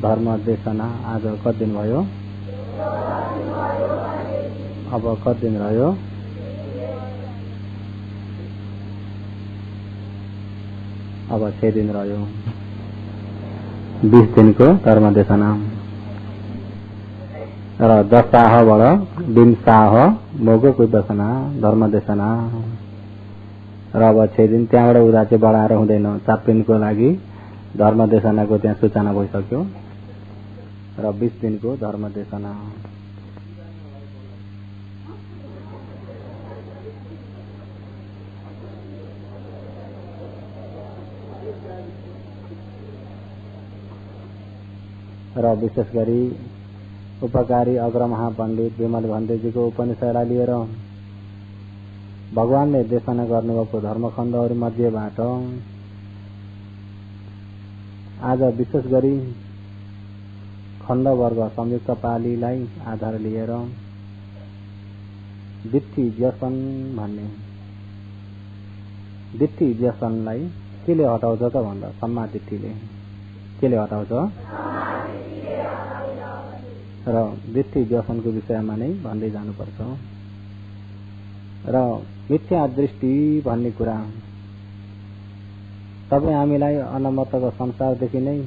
धर्म देशना आज कति दिन भयो? अब कति दिन रह्यो? अब 6 दिन रह्यो। 20 दिनको धर्म देशना र दशाहबाट दिनशाह मोगको दशना धर्म देशना र अब 6 दिन त्यहाँबाट उता चाहिँ बढाएर हुँदैन। 7 दिनको लागि धर्म देशनाको त्यहाँ सूचना भइसक्यो र 20 दिनको धर्म देशना। र विशेष गरी उपकारी अग्रमहा पण्डित विमल भन्देजीको उपनिषदलाई लिएर भगवानले देशना गर्नुभएको धर्मखण्डहरू मध्येबाट आज विशेष गरी खण्ड वर्ग संयुक्त पालीलाई आधार लिएर दिट्ठी व्यसन भन्ने दिट्ठी व्यसनलाई केले हटाउँछ त भन्दा सम्मा दिट्ठीले केले हटाउँछ र दिट्ठी व्यसनको विषयमा नै भन्दै जानुपर्छ। र मिथ्या दृष्टि भन्ने कुरा तपाईँ हामीलाई अनमतको संसारदेखि नै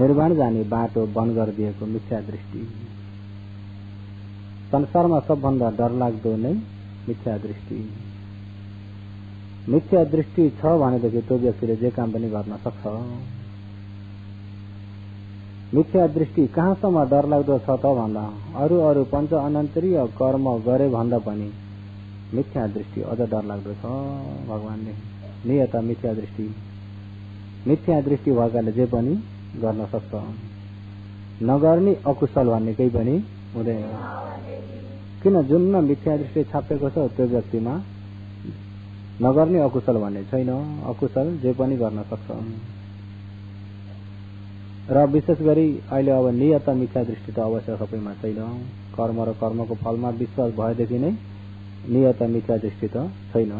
निर्वाण जाने बाटो बन्द गरिदिएको मिथ्या दृष्टि। संसारमा सबभन्दा डरलाग्दो नै मिथ्या दृष्टि। मिथ्या दृष्टि छ भनेदेखि त्यो व्यक्तिले जे काम पनि गर्न सक्छ। मिथ्या दृष्टि कहाँसम्म डरलाग्दो छ त भन्दा अरू अरू पञ्च अनन्तरीय कर्म गरे भन्दा पनि मिथ्या दृष्टि अझ डरलाग्दो छ। भगवानले नियत मिथ्या दृष्टि भएकाले जे पनि गर्न सक्छ। नगर्ने अकुशल भन्ने केही पनि हुँदैन। किन जुनमा मिथ्या दृष्टि छापेको छ त्यो व्यक्तिमा नगर्ने अकुशल भन्ने छैन। अकुशल जे पनि गर्न सक्छ। र विशेष गरी अहिले अब नियत मिथ्या दृष्टि त अवश्य सबैमा छैन। कर्म र कर्मको फलमा विश्वास भएदेखि नै नियत मिथ्या दृष्टि त छैन।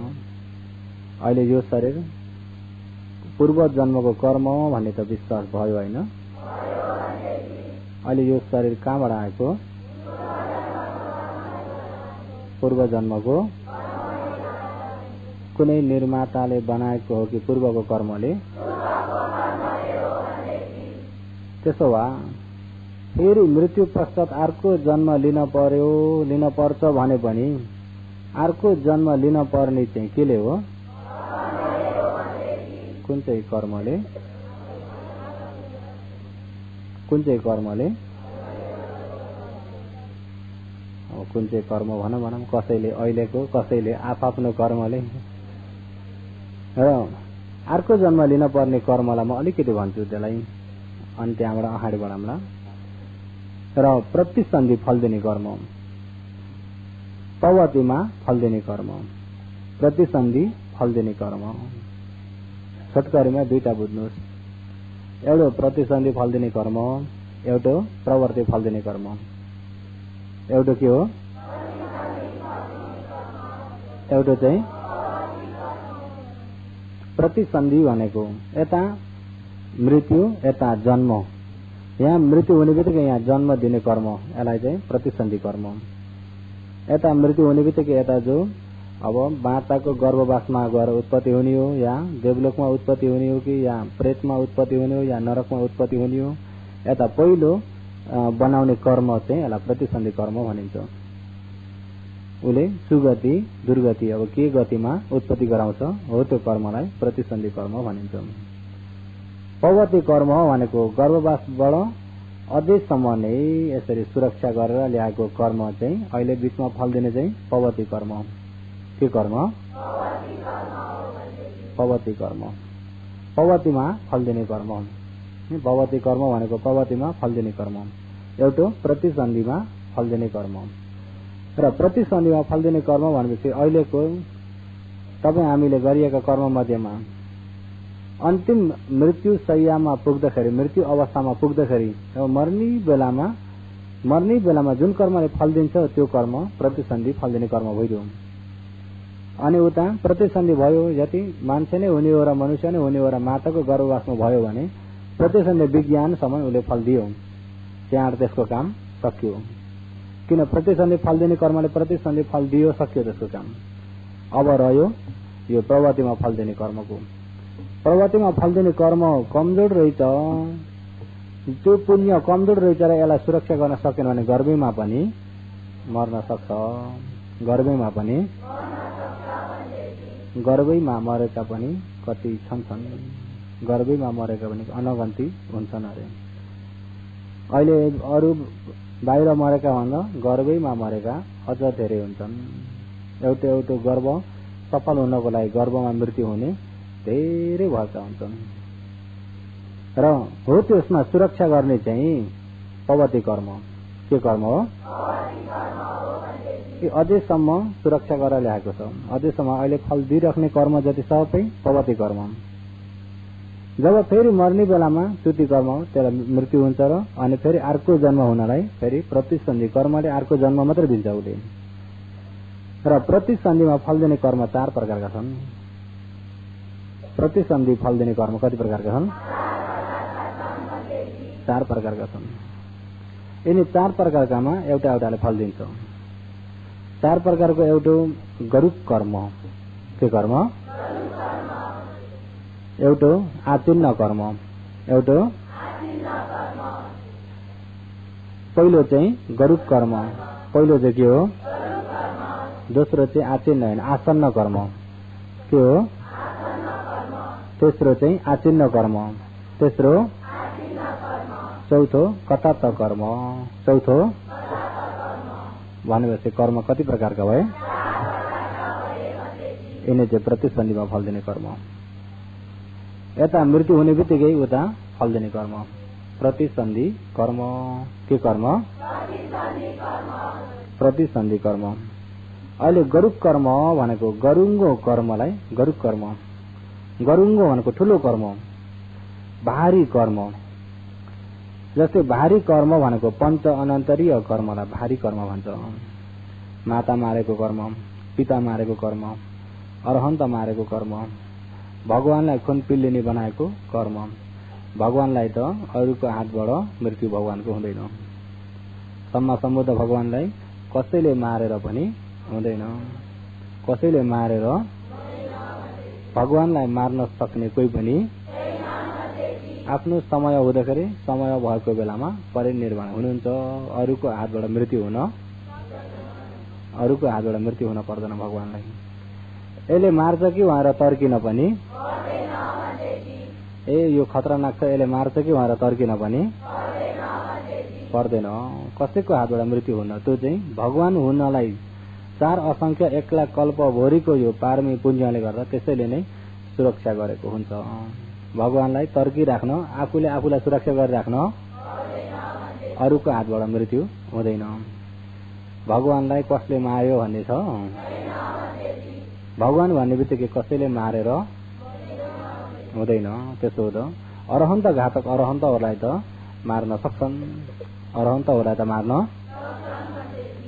अहिले यो शरीर पूर्व जन्मको कर्म भन्ने त विश्वास भयो होइन। अहिले यो शरीर कहाँबाट आएको? पूर्व जन्मको कुनै निर्माताले बनाएको हो कि पूर्वको कर्मले? त्यसो भए फेरि मृत्यु पश्चात अर्को जन्म लिन पर्छ भने पनि अर्को जन्म लिन पर्ने चाहिँ केले हो? कुन चाहिँ कर्मले? कुन चाहिँ कर्मले? अब कुन चाहिँ कर्म भनौँ कसैले अहिलेको कसैले आफ्नो कर्मले। र अर्को जन्म लिन पर्ने कर्मलाई म अलिकति भन्छु त्यसलाई अनि त्यहाँबाट अगाडि बढाउँला। र प्रतिसन्धि फल दिने कर्म पवतीमा फल दिने कर्म प्रतिसन्धि फल दिने कर्म छोटकरीमा दुईटा बुझ्नुहोस्। एउटा प्रतिसन्धि फल दिने कर्म एउटा प्रवर्ती फल दिने कर्म। एउटा के हो? एउटा चाहिँ प्रतिसन्धि भनेको यता मृत्यु यता जन्म। यहाँ मृत्यु हुने बित्तिकै यहाँ जन्म दिने कर्म यसलाई चाहिँ प्रतिसन्धि कर्म। यता मृत्यु हुने बित्तिकै यता जो अब माताको गर्भवासमा गएर उत्पत्ति हुने हो या देवलोकमा उत्पत्ति हुने हो कि या प्रेतमा उत्पत्ति हुने हो या नरकमा उत्पत्ति हुने हो यता पहिलो बनाउने कर्म चाहिँ यसलाई प्रतिसन्धि कर्म भनिन्छ। उसले सुगति दुर्गति अब के गतिमा उत्पत्ति गराउँछ हो त्यो कर्मलाई प्रतिसन्धि कर्म भनिन्छ। पवती कर्म भनेको गर्भवासबाट अझैसम्म नै यसरी सुरक्षा गरेर ल्याएको कर्म चाहिँ अहिले बीचमा फल दिने चाहिँ पवती कर्म। के कर्म? पवती कर्म। पवतीमा फल दिने कर्म। पवती कर्म भनेको पवतीमा फल दिने कर्म। एउटा प्रतिसन्धिमा फल दिने कर्म। र प्रतिसन्धिमा फल दिने कर्म भनेपछि अहिलेको तपाईँ हामीले गरिएका कर्म मध्येमा अन्तिम मृत्यु शय्यामा पुग्दाखेरि मृत्यु अवस्थामा पुग्दाखेरि मर्ने बेलामा जुन कर्मले फल दिन्छ त्यो कर्म प्रतिसन्धि फल दिने कर्म भइदियो। अनि उता प्रतिसन्धि भयो यति मान्छे नै हुने हो र मनुष्य नै हुने हो र माताको गर्भवासमा भयो भने प्रतिसन्धि विज्ञानसम्म उसले फल दियो, त्यहाँ त्यसको काम सक्यो। किन प्रतिसन्धि फल दिने कर्मले प्रतिसन्धि फल दियो, सक्यो त्यसको काम। अब रह्यो यो प्रवृत्तिमा फल दिने कर्मको। प्रवृत्तिमा फल दिने कर्म कमजोर रहेछ, त्यो पुण्य कमजोर रहेछ र यसलाई सुरक्षा गर्न सकेन भने गर्भैमा पनि मर्न सक्छ। गर्भैमा पनि, गर्भैमा मरेका पनि कति छन्, गर्भैमा मरेका पनि अनगन्ती हुन्छन् अरे। अहिले अरू बाहिर मरेका भन्दा गर्भैमा मरेका अझ धेरै हुन्छन्। एउटा गर्भ सफल हुनको लागि गर्भमा मृत्यु हुने धेरै भएका हुन्छन् र हो त्यसमा सुरक्षा गर्ने चाहिँ पवती कर्म। के कर्म हो? अझैसम्म सुरक्षा गरेर ल्याएको छ। अझैसम्म अहिले फल दिइराख्ने कर्म जति सबै पवती कर्म। जब फेरि मर्ने बेलामा च्युति कर्म हो, त्यसलाई मृत्यु हुन्छ र अनि फेरि अर्को जन्म हुनलाई फेरि प्रतिसन्धि कर्मले अर्को जन्म मात्रै दिन्छ उसले। र प्रतिसन्धिमा फल दिने कर्म 4 प्रकारका छन्। प्रतिसन्धि फल दिने कर्म कति प्रकारका छन्? 4 प्रकारका छन्। यिनी 4 प्रकारकामा एउटाले फल दिन्छ। 4 प्रकारको एउटा गरुक कर्म। के कर्म? एउटा आचिन्न कर्म। एउटा पहिलो चाहिँ गरुक कर्म। पहिलो चाहिँ के हो? दोस्रो चाहिँ आचिन्न होइन, आसन्न कर्म। के हो? तेस्रो चाहिँ आचिन्न कर्म। तेस्रो, चौथो कतात्त कर्म। चौथो भनेपछि कर्म कति प्रकारका भए? यिनी चाहिँ प्रतिसन्धिमा फल दिने कर्म। यता मृत्यु हुने बित्तिकै उता फल दिने कर्म प्रतिसन्धि कर्म। के कर्म? प्रतिसन्धि कर्म। अहिले गरुक कर्म भनेको गरुङ्गो कर्मलाई गरुक कर्म। गरुङ्गो भनेको ठुलो कर्म, भारी कर्म। जस्तै भारी कर्म भनेको पञ्च अनन्तरीय कर्मलाई भारी कर्म भन्छ। माता मारेको कर्म, पिता मारेको कर्म, अरहन्त मारेको कर्म, भगवानलाई खुन पिल्लिने बनाएको कर्म। भगवानलाई त अरूको हातबाट मृत्यु भगवानको हुँदैन। सम्मा सम्बुद्ध भगवानलाई कसैले मारेर पनि हुँदैन। कसैले मारेर भगवानलाई मार्न सक्ने कोही पनि आफ्नो समय हुँदाखेरि, समय भएको बेलामा परिनिर्वाण हुनुहुन्छ। अरूको हातबाट मृत्यु हुन पर्दैन भगवानलाई। यसले मार्छ कि उहाँहरू तर्किन पनि, यो खतरनाक छ यसले मार्छ कि उहाँहरू तर्किन पनि पर्दैन। कसैको हातबाट मृत्यु हुन, त्यो चाहिँ भगवान हुनलाई 4 असंख्य 1 लाख कल्प भोरीको यो पारमी पुण्यले गर्दा त्यसैले नै सुरक्षा गरेको हुन्छ। भगवानलाई तर्किराख्न, आफूले आफूलाई सुरक्षा गरिराख्न अरूको हातबाट मृत्यु हुँदैन। भगवानलाई कसले मार्यो भन्ने छ? भगवान भन्ने बित्तिकै कसैले मारेर हुँदैन। त्यसो हुँदा अरहन्त घातक अरहन्तहरूलाई त मार्न सक्छन्, अरहन्तहरूलाई त मार्न,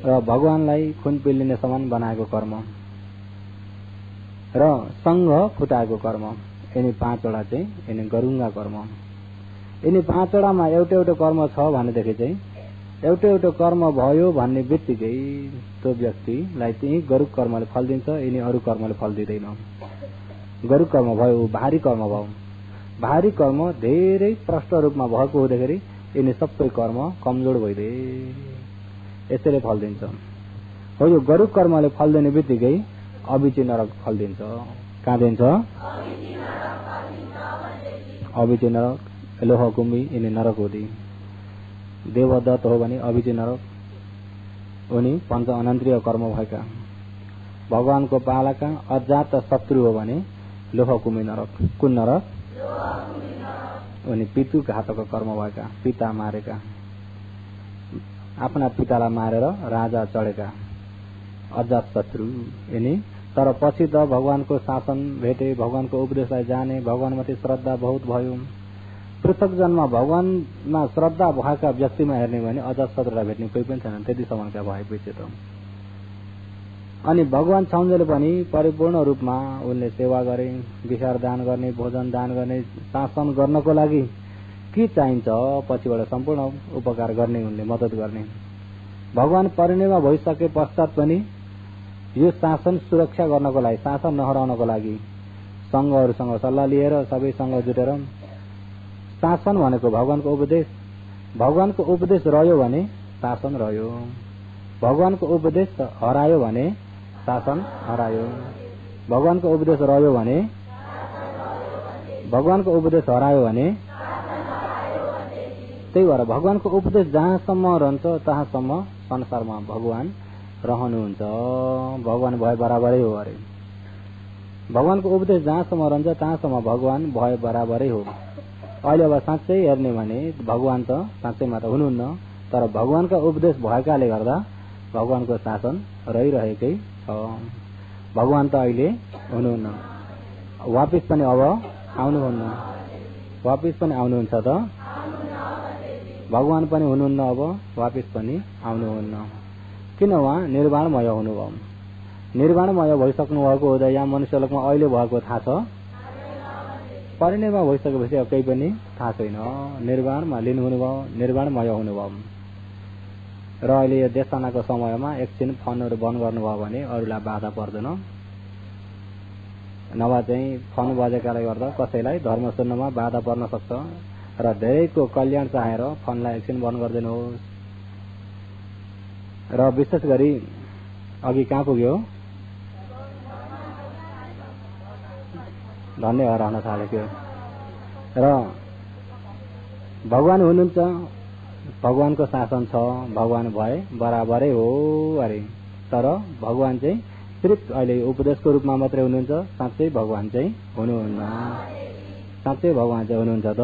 र भगवानलाई खुन पिल्लिने समान बनाएको कर्म र सङ्घ फुटाएको कर्म। यिनी 5 वटा चाहिँ यिनी गरुङ्गा कर्म। यिनी 5 वटामा एउटा कर्म छ भनेदेखि चाहिँ एउटा कर्म भयो भन्ने बित्तिकै त्यो व्यक्तिलाई चाहिँ गरुक कर्मले फल दिन्छ। यिनी अरू कर्मले फल दिँदैन। गरुक कर्म भयो भारी कर्म भयो। भारी कर्म धेरै प्रष्ट रूपमा भएको हुँदाखेरि यिनी सबै कर्म कमजोर भइदिए यसैले फल दिन्छ। हो यो गरुक कर्मले फल दिने बित्तिकै अभिची नरक फल दिन्छ। कहाँ दिन्छ? अभिची नरक, लोहकुम्भी यिनी नरक हुँदी। देवदत्त हो भने अभिची नरक। उनी पञ्च अनन्तरीय कर्म भएका। भगवानको पालाका अजात शत्रु हो भने लोहकुम्भी नरक। कुन नरक? उनी पितु घातक कर्म भएका, पिता मारेका, आफ्ना पितालाई मारेर राजा चढेका अजात शत्रु यिनी। तर पछि त भगवानको शासन भेटे, भगवानको उपदेशलाई जाने, भगवानमाथि श्रद्धा बहुत भयो। पृथक जन्म भगवानमा श्रद्धा भएका व्यक्तिमा हेर्ने भने अजात शत्रुलाई भेट्ने कोही पनि छैन। त्यति समानका भएपछि त अनि भगवान छाउन्जेल पनि परिपूर्ण रूपमा उनले सेवा गरे, विचार दान गर्ने, भोजन दान गर्ने, शासन गर्नको लागि के चाहिन्छ पछिबाट सम्पूर्ण उपकार गर्ने, उनले मद्दत गर्ने। भगवान परिनिर्वाण भइसके पश्चात पनि यो शासन सुरक्षा गर्नको लागि, शासन नहराउनको लागि संघहरूसँग सल्लाह लिएर सबैसँग जुटेर शासन भनेको भगवानको उपदेश, भगवानको उपदेश रह्यो भने शासन रह्यो, भगवानको उपदेश हरायो भने शासन हरायो, भगवानको उपदेश रह्यो भने, भगवानको उपदेश हरायो भने। त्यही भएर भगवानको उपदेश जहाँसम्म रहन्छ तहाँसम्म संसारमा भगवान रहनुहुन्छ, भगवान भए बराबरै हो अरे। भगवानको उपदेश जहाँसम्म रहन्छ तहाँसम्म भगवान भए बराबरै हो। अहिले अब साँच्चै हेर्ने भने भगवान त साँच्चैमा त हुनुहुन्न, तर भगवानका उपदेश भएकाले गर्दा भगवानको शासन रहिरहेकै छ। भगवान त अहिले हुनुहुन्न, वापिस पनि अब आउनुहुन्न, वापिस पनि आउनुहुन्छ त, भगवान पनि हुनुहुन्न, अब वापिस पनि आउनुहुन्न। किन उहाँ निर्वाणमय हुनुभयो, निर्वाणमय भइसक्नु भएको हुँदा यहाँ मनुष्यलोकमा अहिले भएको थाहा छ, परिनिर्वाण भइसकेपछि अब केही पनि थाहा छैन। निर्वाणमा लिनुहुनुभयो, निर्वाणमय हुनुभयो। र अहिले यो देशनाको समयमा एकछिन फोनहरू बन्द गर्नुभयो भने अरूलाई बाधा पर्दैन, नभए चाहिँ फोन बजेकाले गर्दा कसैलाई धर्म सुन्नमा बाधा पर्न सक्छ। र धेरैको कल्याण चाहेर फोनलाई एकछिन बन्द गरिदिनुहोस्। र विशेष गरी अघि कहाँ पुग्यो, धन्यवाद रहन थालेको। र भगवान हुनुहुन्छ, भगवानको शासन छ, भगवान भए बराबरै हो अरे। तर भगवान चाहिँ सिर्फ अहिले उपदेशको रूपमा मात्रै हुनुहुन्छ, साँच्चै भगवान चाहिँ हुनुहुन्न। साँच्चै भगवान चाहिँ हुनुहुन्छ त?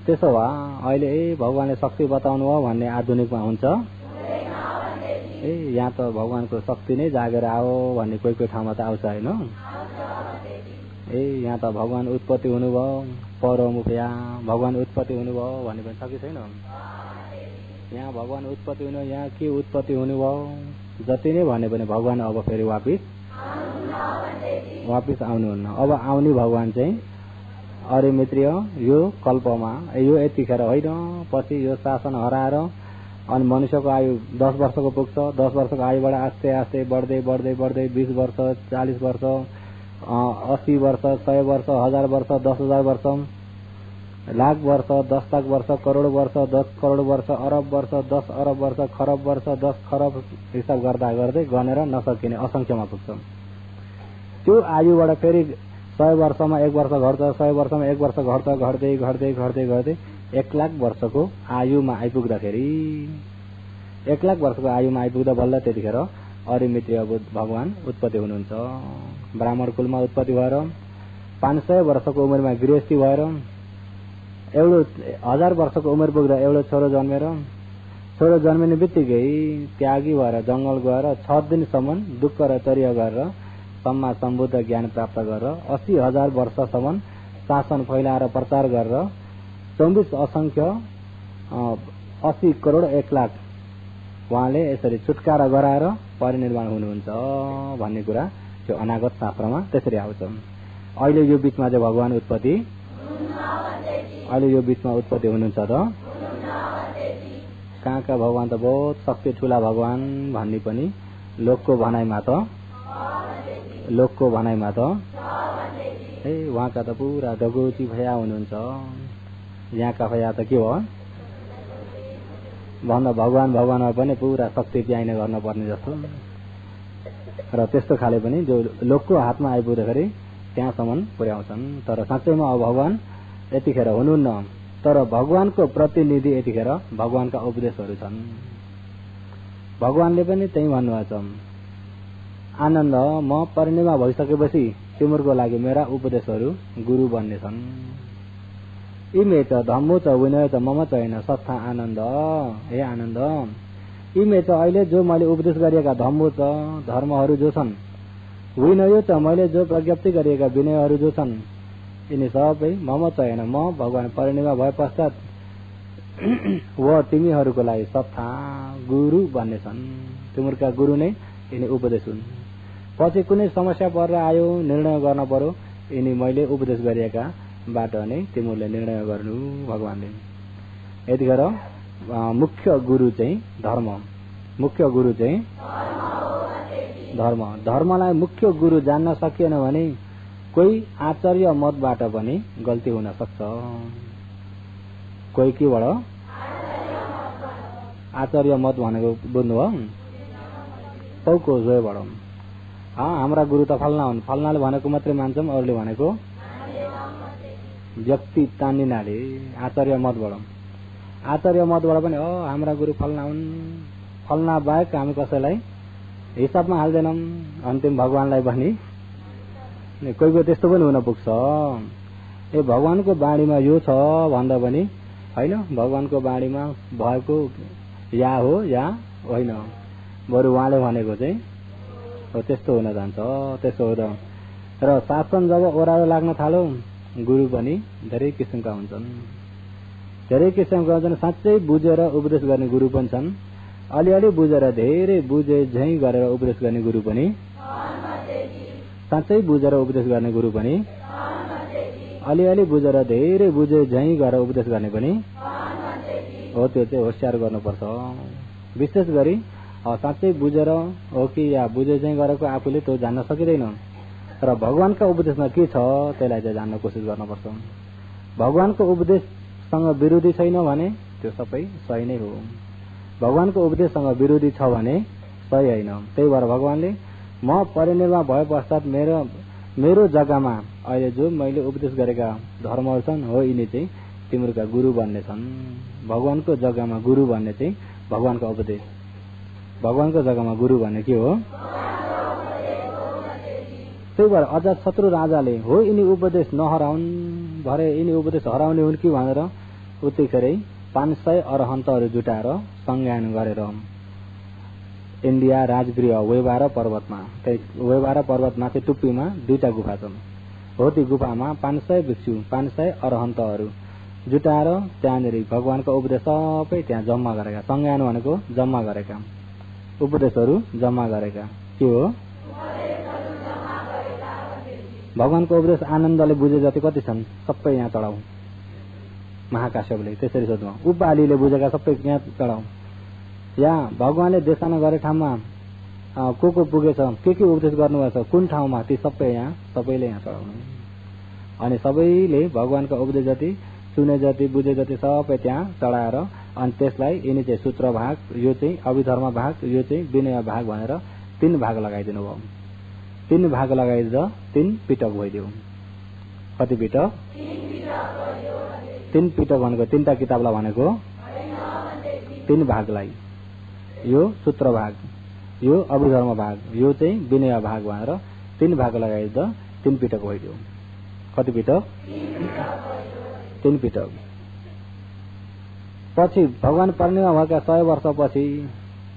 त्यसो भए अहिले भगवानले शक्ति बताउनु हो भन्ने आधुनिकमा हुन्छ, यहाँ त भगवानको शक्ति नै जागेर आओ भन्ने कोही कोही ठाउँमा त आउँछ होइन। यहाँ त भगवान उत्पत्ति हुनुभयो, परमुखया भगवान उत्पत्ति हुनुभयो भन्ने पनि छ कि छैन? यहाँ भगवान उत्पत्ति हुनु, यहाँ के उत्पत्ति हुनुभयो जति नै भने पनि भगवान अब फेरि वापिस आउनुहुन्न। अब आउने भगवान चाहिँ अरे मित्रिय यो कल्पमा, यो यतिखेर होइन, पछि यो शासन हराएर अनि मनुष्यको आयु 10 वर्षको पुग्छ, 10 वर्षको आयुबाट आस्ते आस्ते बढ्दै बढ्दै बढ्दै 20 वर्ष, 40 वर्ष, 80 वर्ष, 100 वर्ष, 1000 वर्ष, 10,000 वर्ष, लाख वर्ष, 10 लाख वर्ष, करोड वर्ष, 10 करोड वर्ष, अरब वर्ष, 10 अरब वर्ष, खरब वर्ष, 10 खरब हिसाब गर्दा गर्दै गनेर नसकिने असंख्यमा पुग्छ। त्यो आयुबाट फेरि 100 वर्षमा 1 वर्ष घट्छ, 100 वर्षमा 1 वर्ष घट्छ, घट्दै घट्दै घट्दै घट्दै 1 लाख वर्षको आयुमा आइपुग्दाखेरि, 1 लाख वर्षको आयुमा आइपुग्दा बल्ल त्यतिखेर अरे मित्र भगवान उत्पत्ति हुनुहुन्छ। ब्राह्मण कुलमा उत्पत्ति भएर 500 वर्षको उमेरमा गृहस्थी भएर एउटा 1000 वर्षको उमेर पुग्दा एउटा छोरो जन्मेर, छोरो जन्मिने बित्तिकै त्यागी भएर जंगल गएर 6 दिनसम्म दुःख र तरिया गरेर सम्मा सम्बुद्ध ज्ञान प्राप्त गरेर 80,000 वर्षसम्म शासन फैलाएर प्रचार गरेर 24 असंख्य 80 करोड 1 लाख उहाँले यसरी छुटकारा गराएर परिनिर्वाण हुनुहुन्छ भन्ने कुरा त्यो अनागत शास्त्रमा त्यसरी आउँछ। अहिले यो बीचमा चाहिँ भगवान उत्पत्ति, अहिले यो बीचमा उत्पत्ति हुनुहुन्छ त? कहाँका भगवान त बहुत शक्ति ठुला भगवान भन्ने पनि लोकको भनाइमा त, लोकको भनाइमा त उहाँका त पुरा दगोची भया हुनुहुन्छ। यहाँका भया त के हो भन्दा भगवान भगवानमा पनि पुरा शक्ति त्याइने गर्नुपर्ने जस्तो, र त्यस्तो खाले पनि जो लोकको हातमा आइपुग्दाखेरि त्यहाँसम्म पुर्याउँछन्। तर साँच्चैमा अब भगवान यतिखेर हुनुहुन्न, तर भगवानको प्रतिनिधि यतिखेर भगवानका उपदेशहरू छन्। भगवानले पनि त्यही भन्नुभएको छ, आनन्द म परिनिर्वाण भइसकेपछि तिम्रो लागि मेरा उपदेशहरू गुरु बन्नेछन्। इमे च धम्मो च विनय च मम च हैन सत्था आनन्द। हे आनन्द, इमे च अहिले जो मैले उपदेश गरिएका धम्मो च धर्महरू जो छन्, विनय च मैले जो प्रज्ञप्ति गरिएका विनयहरू जो छन्, यिनी सबै मम च हैन म भगवान परिनिर्वाण भए पश्चात व तिमीहरूको लागि सत्ता गुरु बन्नेछन्। तिमीहरूका गुरु नै यिनी उपदेश हुन्। पछि कुनै समस्या परेर आयो, निर्णय गर्न पर्यो, यिनी मैले उपदेश गरिएका बाट नै तिमीहरूले निर्णय गर्नु भगवानले। यतिखेर मुख्य गुरु चाहिँ धर्म, मुख्य गुरु चाहिँ धर्म। धर्मलाई मुख्य गुरु जान्न सकिएन भने कोही आचार्य मतबाट पनि गल्ती हुन सक्छ। कोही केबाट? आचार्य मत भनेको बुझ्नुभयो? तौको जोबाट हाम्रा गुरु त फल्ना हुन्, फल्नाले भनेको मात्रै मान्छौँ, अरूले भनेको व्यक्ति तानिनाले आचार्य मतबाट। आचार्य मतबाट पनि हाम्रा गुरु फल्ना हुन्, फल्ना बाहेक हामी कसैलाई हिसाबमा हाल्दैनौँ, अन्तिम भगवानलाई पनि। कोही त्यस्तो पनि हुन पुग्छ। ए भगवानको बाणीमा यो छ भन्दा पनि होइन, भगवानको बाणीमा भएको या हो या होइन, बरु उहाँले भनेको चाहिँ हो, त्यस्तो हुन जान्छ। त्यस्तो हुँदा र शासन जब ओह्रालो लाग्न थाल्यो, गुरु पनि धेरै किसिमका हुन्छन्, धेरै किसिमका हुन्छन्। साँच्चै बुझेर उपदेश गर्ने गुरु पनि छन्, अलिअलि बुझेर धेरै बुझे झैँ गरेर उपदेश गर्ने गुरु पनि, साँच्चै बुझेर उपदेश गर्ने गुरु पनि, अलिअलि बुझेर धेरै बुझे झैँ गरेर उपदेश गर्ने पनि हो। त्यो चाहिँ होसियार गर्नुपर्छ। विशेष गरी साँच्चै बुझेर हो कि या बुझे झैँ गरेको आफूले त्यो जान्न सकिँदैन, तर भगवानका उपदेशमा के छ त्यसलाई चाहिँ जान्न कोसिस गर्नुपर्छ। भगवानको उपदेशसँग विरोधी छैन भने त्यो सबै सही नै हो, भगवानको उपदेशसँग विरोधी छ भने सही होइन। त्यही भएर भगवानले म परिनिर्वाण भए पश्चात मेरो जग्गामा अहिले जो मैले उपदेश गरेका धर्महरू छन् हो, यिनी चाहिँ तिमीहरूका गुरु बन्ने छन्। भगवानको जग्गामा गुरु भन्ने चाहिँ भगवानको उपदेश, भगवानको जग्गामा गुरु भन्ने के हो? त्यही भएर अजातशत्रु राजाले हो यिनी उपदेश नहराउन्, भरे यिनी उपदेश हराउने हुन् कि भनेर उतिखेरै 500 अरहन्तहरू जुटाएर संज्ञान गरेर इन्डिया राजगृह वेबार पर्वतमा, त्यही वेबार पर्वतमाथि टुप्पीमा 2टा गुफा छन् हो, ती गुफामा 500 भिक्षु 500 अरहन्तहरू जुटाएर त्यहाँनिर भगवानको उपदेश सबै त्यहाँ जम्मा गरेका। संज्ञान भनेको जम्मा गरेका, उपदेशहरू जम्मा गरेका के हो? भगवानको उपदेश आनन्दले बुझे जति कति छन् सबै यहाँ चढाऊ। महाकाश्यपले त्यसरी सोध्नु, उपालीले बुझेका सबै यहाँ चढाऊ। या भगवानले देशना गरे ठाउँमा को पुगेछ, के उपदेश गर्नुभएको छ, कुन ठाउँमा, ती सबै यहाँ सबैले यहाँ चढाउनु। अनि सबैले भगवानको उपदेश जति सुने जति बुझे जति सबै त्यहाँ चढाएर अनि त्यसलाई यिनी चाहिँ सूत्र भाग, यो चाहिँ अभिधर्म भाग, यो चाहिँ विनय भाग भनेर 3 भाग लगाइदिनु भयो। 3 भाग लगाइदिँदा 3 पिटक भइदियो। कति पिटक? 3 पिटक भनेको 3टा किताबलाई भनेको 3 भागलाई, यो सूत्र भाग, यो अभिधर्म भाग, यो चाहिँ विनय भाग भनेर 3 भाग लगाइदिँदा 3 पिटक भइदियो। कति पिटक? 3 पिटक। पछि भगवान परिनिर्वाण भएका 100 वर्षपछि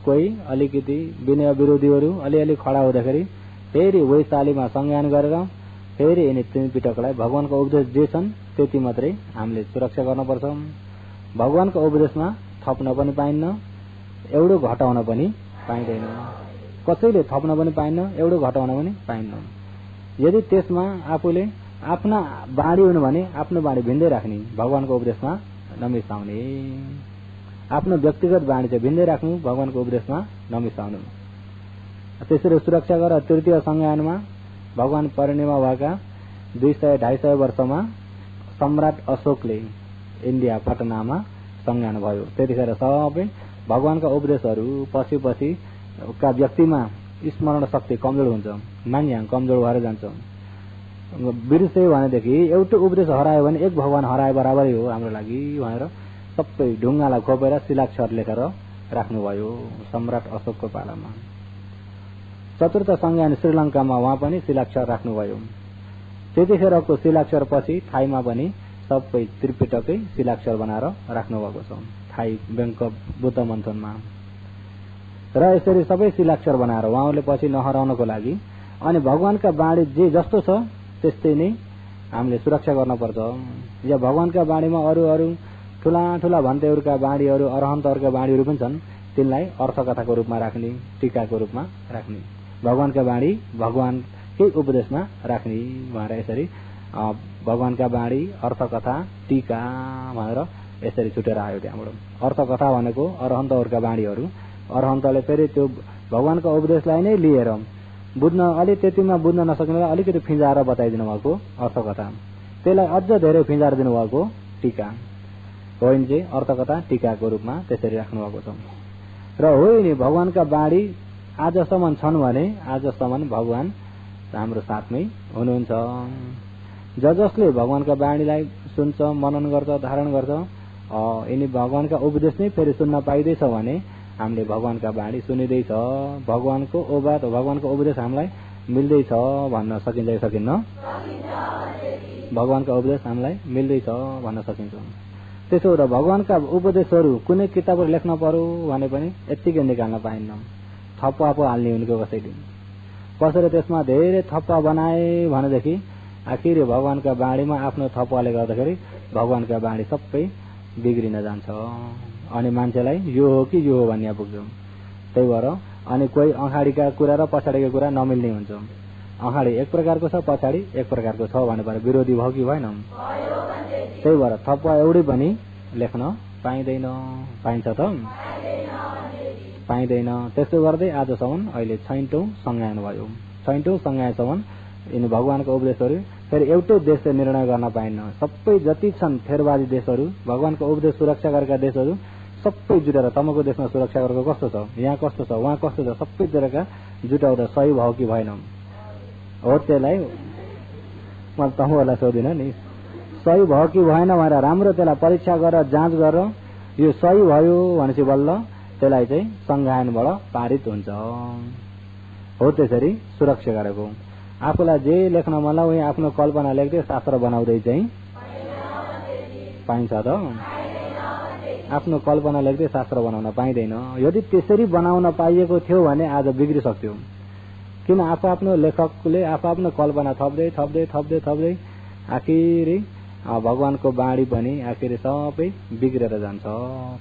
कोही अलिकति विनय विरोधीहरू अलिअलि खडा हुँदाखेरि फेरि वैशालीमा संज्ञान गरेर फेरि यिनी 3 पिटकलाई भगवानको उपदेश जे छन् त्यति मात्रै हामीले सुरक्षा गर्नुपर्छ। भगवानको उपदेशमा थप्न पनि पाइन्न, एउटो घटाउन पनि पाइँदैन, कसैले थप्न पनि पाइन्न, एउटो घटाउन पनि पाइन्न। यदि त्यसमा आफूले आफ्ना बाणी हुनु भने आफ्नो बाणी भिन्दै राख्ने, भगवानको उपदेशमा नमिसाउने। आफ्नो व्यक्तिगत बाणी चाहिँ भिन्दै राख्नु, भगवानको उपदेशमा नमिसाउनु। त्यसरी सुरक्षा गरेर तृतीय संज्ञानमा भगवान परिनिर्वाण भएका 200-250 वर्षमा सम्राट अशोकले इन्डिया पटनामा संज्ञान भयो। त्यतिखेर सबै भगवानका उपदेशहरू पछि का व्यक्तिमा स्मरण शक्ति कमजोर हुन्छ, मान्या कमजोर भएर जान्छ। बिर्से भनेदेखि एउटा उपदेश हरायो भने एक भगवान हराए बराबरै हो हाम्रो लागि भनेर सबै ढुङ्गालाई खोपेर शिलाक्षर लेखेर राख्नुभयो सम्राट अशोकको पालामा। चतुर्थ संज्ञान श्रीलङ्कामा उहाँ पनि शिलाक्षर राख्नुभयो। त्यतिखेरको शिलाक्षर पछि थाईमा पनि सबै त्रिपिटकै शिलाक्षर बनाएर राख्नुभएको छ थाई बैंक अफ बुद्ध मन्थनमा। र यसरी सबै शिलाक्षर बनाएर उहाँले पछि नहराउनको लागि अनि भगवानका बाणी जे जस्तो छ त्यस्तै नै हामीले सुरक्षा गर्नुपर्छ। या भगवानका बाणीमा अरू अरू ठुला ठुला भन्तेहरूका बाणीहरू अरहन्तहरूका बाणीहरू पनि छन्, तिनलाई अर्थकथाको रूपमा राख्ने, टीकाको रूपमा राख्ने, भगवानका बाणी भगवानकै उपदेशमा राख्ने भनेर यसरी भगवानका बाणी अर्थकथा टीका भनेर यसरी छुटेर आयो त्यहाँबाट। अर्थकथा भनेको अरहन्तहरूका बाणीहरू, अरहन्तले फेरि त्यो भगवानका उपदेशलाई नै लिएर बुझ्न अलि त्यतिमा बुझ्न नसक्नेलाई अलिकति फिँजाएर बताइदिनु भएको अर्थकथा, त्यसलाई अझ धेरै फिँजाएर दिनुभएको टीका हो। यिनी चाहिँ अर्थकथा टीकाको रूपमा त्यसरी राख्नु भएको छ। र हो नि भगवानका बाणी आजसम्म छन् भने आजसम्म भगवान हाम्रो साथमै हुनुहुन्छ। जसले भगवानका बाणीलाई सुन्छ, मनन गर्छ, धारण गर्छ, यिनी भगवानका उपदेश नै फेरि सुन्न पाइँदैछ भने हामीले भगवानका बाणी सुनिँदैछ, भगवानको ओबात भगवानको उपदेश हामीलाई मिल्दैछ भन्न सकिन्छ कि सकिन्न? भगवानका उपदेश हामीलाई मिल्दैछ भन्न सकिन्छ। त्यसो हुँदा भगवानका उपदेशहरू कुनै किताबहरू लेख्न पर्यो भने पनि यत्तिकै निकाल्न पाइन्न, थप्पा पो हाल्ने उनको कसैले। कसैले त्यसमा धेरै थप्पा बनाए भनेदेखि आखिर भगवानका बाणीमा आफ्नो थप्पाले गर्दाखेरि भगवानका बाणी सबै बिग्रिन जान्छ अनि मान्छेलाई यो हो कि यो हो भन्ने पुग्छ। त्यही भएर अनि कोही अगाडिका कुरा र पछाडिका कुरा नमिल्ने हुन्छ। अगाडि एक प्रकारको छ, पछाडि एक प्रकारको छ भनेर विरोधी भयो कि भएन? त्यही भएर थप्पा एउटै पनि लेख्न पाइँदैन। पाइन्छ त? पाइँदैन। त्यसो गर्दै आजसम्म अहिले ६औं संज्ञान भयो। ६औं संज्ञानसम्म यिनी भगवानको उपदेशहरू फेरि एउटै देशले निर्णय गर्न पाइन्न। सबै जति छन् थेरवादी देशहरू, भगवानको उपदेश सुरक्षा गरेका देशहरू सबै जुटेर तमको देशमा सुरक्षा गरेको कस्तो छ, यहाँ कस्तो छ, वहाँ कस्तो छ, सबै जुटेका जुटाउँदा सही भयो कि भएन? हो, त्यसलाई म तमलाई सोधिनँ नि, सही भयो कि भएन भनेर राम्रो त्यसलाई परीक्षा गरेर जाँच गरेर यो सही भयो भनेपछि बल्ल त्यसलाई चाहिँ संज्ञानबाट पारित हुन्छ। हो त्यसरी सुरक्षा गरेको। आफूलाई जे लेख्न मन लाग्यो आफ्नो कल्पना लेख्दै शास्त्र बनाउँदै चाहिँ पाइन्छ त? आफ्नो कल्पना लेख्दै शास्त्र बनाउन पाइँदैन। यदि त्यसरी बनाउन पाइएको थियो भने आज बिग्रिसक्थ्यो। किन आफ्नो लेखकले आफ्नो कल्पना थप्दै थप्दै थप्दै थप्दै आखिरी भगवानको बाणी पनि आखिरी सबै बिग्रेर जान्छ।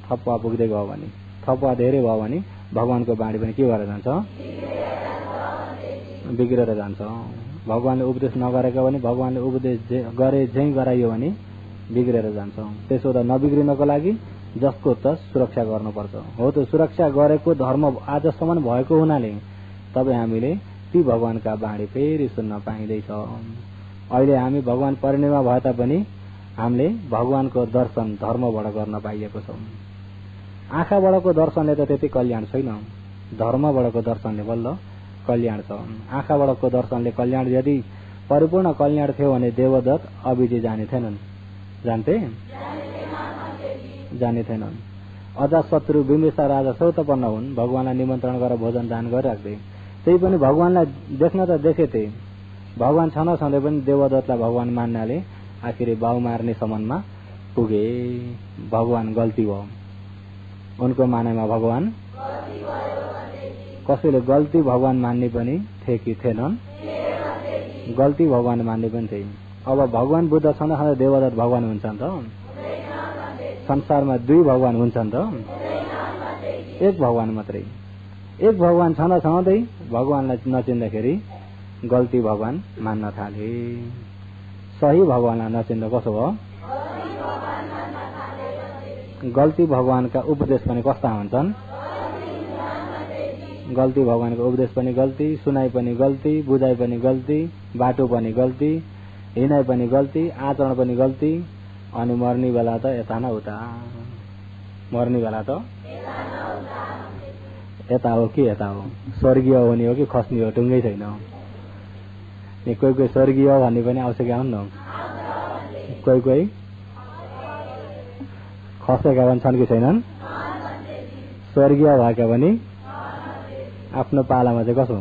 थप्पा पुग्दै गयो भने, थप्पा धेरै भयो भने भगवानको बाणी पनि के भएर जान्छ? बिग्रेर जान्छ। भगवानले उपदेश नगरेको भने भगवानले उपदेश गरे झै गराइयो भने बिग्रेर जान्छ। त्यसो त नबिग्रिनको लागि जसको तस सुरक्षा गर्नुपर्छ। हो, त्यो सुरक्षा गरेको धर्म आजसम्म भएको हुनाले तबै हामीले ती भगवानका बाणी फेरि सुन्न पाइँदैछ। अहिले हामी भगवान परिणिमा भए तापनि हामीले भगवानको दर्शन धर्मबाट गर्न पाइएको छ। आँखाबाटको दर्शनले त त्यति कल्याण छैन, धर्मबाटको दर्शनले बल्ल कल्याण छ। आँखाबाटको दर्शनले कल्याण यदि परिपूर्ण कल्याण थियो भने देवदत्त अभिजी जाने थिएनन्। जान्थे? जाने थिएनन्। अजातशत्रु बिम्बिसार राजा सौतपन्न हुन्, भगवानलाई निमन्त्रण गरेर भोजन दान गरिराख्दै, त्यही पनि भगवानलाई देख्न त देखेथे, भगवान छन छँदै पनि देवदत्तलाई भगवान मान्नाले आखिर बाउ मार्ने सम्ममा पुगे। भगवान गल्ती भयो उनको मानेमा। भगवान कसैले गल्ती भगवान मान्ने पनि थिए कि थिएनन्? गल्ती भगवान मान्ने पनि थिए। अब भगवान बुद्ध छँदा छँदै देवदत्त भगवान हुन्छन् त? संसारमा दुई भगवान हुन्छन् त? एक भगवान मात्रै। एक भगवान छँदा छँदै भगवानलाई नचिन्दाखेरि गल्ती भगवान मान्न थाले। सही भगवानलाई नचिन्दा कसो भयो? गल्ती भगवानका उपदेश पनि कस्ता हुन्छन्? गल्ती भगवानको उपदेश पनि गल्ती, सुनाइ पनि गल्ती, बुझाइ पनि गल्ती, बाटो पनि गल्ती, हिँडाइ पनि गल्ती, आचरण पनि गल्ती। अनि मर्ने बेला त यता न उता, मर्ने बेला त यता हो कि यता हो, स्वर्गीय हुने हो कि खस्ने हो टुङ्गै छैन। कोही कोही स्वर्गीय भन्ने पनि आउँछ कि आउनु न, कोही कोही खसेका पनि छन् कि छैनन्? स्वर्गीय भएका पनि आफ्नो पालामा चाहिँ कसो?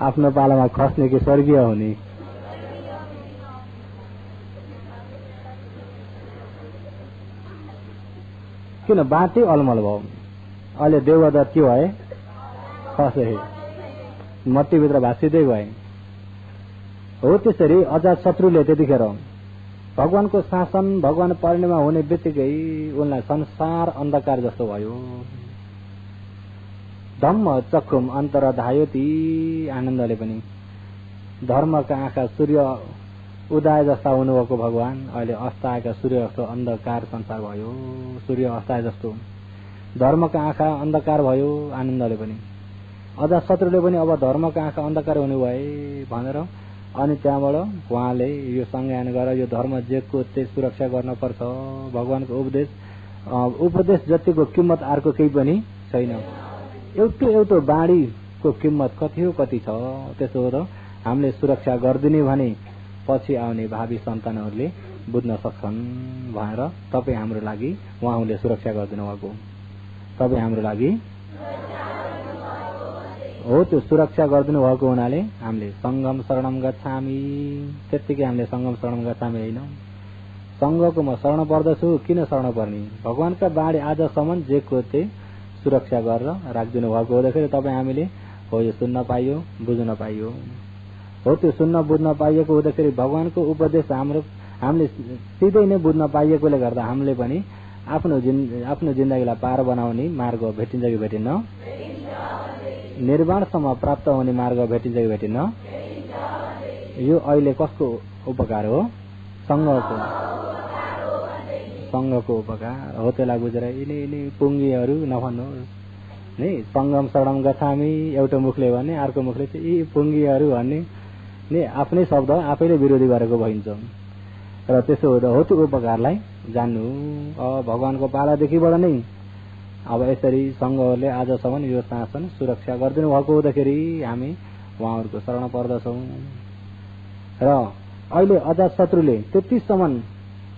आफ्नो पालामा खस्ने कि स्वर्गीय हुने? किन बाटै अलमल भयो। अहिले देवदत्त के भए? खसे, मट्टीभित्र भाँसिँदै गए। हो त्यसरी अजातशत्रुले त्यतिखेर भगवानको शासन भगवान परिणिमा हुने बित्तिकै उनलाई संसार अन्धकार जस्तो भयो। धम्म चक्रुम अन्तर धायो ती आनन्दले पनि धर्मका आँखा सूर्य उदय जस्ता हुनुभएको भगवान अहिले अस्ताएका सूर्य जस्तो अन्धकार संसार भयो। सूर्य अस्ताए जस्तो धर्मका आँखा अन्धकार भयो आनन्दले पनि। अजातशत्रुले पनि अब धर्मका आँखा अन्धकार हुने भए भनेर अनि त्यहाँबाट उहाँले यो संज्ञान गरेर यो धर्म जेको त्यही सुरक्षा गर्न पर्छ। भगवानको उपदेश जतिको किम्मत अर्को केही पनि छैन। एउटा बाणीको किम्मत कति हो कति छ। त्यसो हो त हामीले सुरक्षा गर्दिने भने पछि आउने भावी सन्तानहरूले बुझ्न सक्छन् भनेर तपाईँ हाम्रो लागि उहाँले सुरक्षा गरिदिनु भएको। तपाईँ हाम्रो लागि हो त्यो सुरक्षा गरिदिनु भएको हुनाले हामीले संगम शरणम गच्छामि। त्यतिकै हामीले संगम शरणम गच्छामि होइन, संघको म शरण पर्दछु। किन शरण पर्ने? भगवानका बाणी आजसम्म जेको त्यही सुरक्षा गरेर राखिदिनु भएको हुँदाखेरि तपाईँ हामीले हो यो सुन्न पाइयो, बुझ्न पाइयो। हो त्यो सुन्न बुझ्न पाइएको हुँदाखेरि भगवानको उपदेश हामीले सिधै नै बुझ्न पाइएकोले गर्दा हामीले पनि आफ्नो जिन्दगीलाई पार बनाउने मार्ग भेटिन्छ कि भेटिन्न? निर्वाणसम्म प्राप्त हुने मार्ग भेटिन्छ कि भेटिन्न? यो अहिले कसको उपकार हो? संघको उपकार हो। त्यसलाई बुझेर यिनी पुङ्गीहरू नभन्नुहोस् नि। संगम शरणम गच्छामि एउटा मुखले भने अर्को मुखले चाहिँ यी पुङ्गीहरू भन्ने नि आफ्नै शब्द आफैले विरोधी गरेको भइन्छ। र त्यसो हुँदा हो त्यो उपकारलाई जान्नु। भगवानको पालादेखिबाट नै अब यसरी संघहरूले आजसम्म यो शासन सुरक्षा गरिदिनु भएको हुँदाखेरि हामी उहाँहरूको शरण पर्दछौँ। र अहिले अजातशत्रुले त्यतिसम्म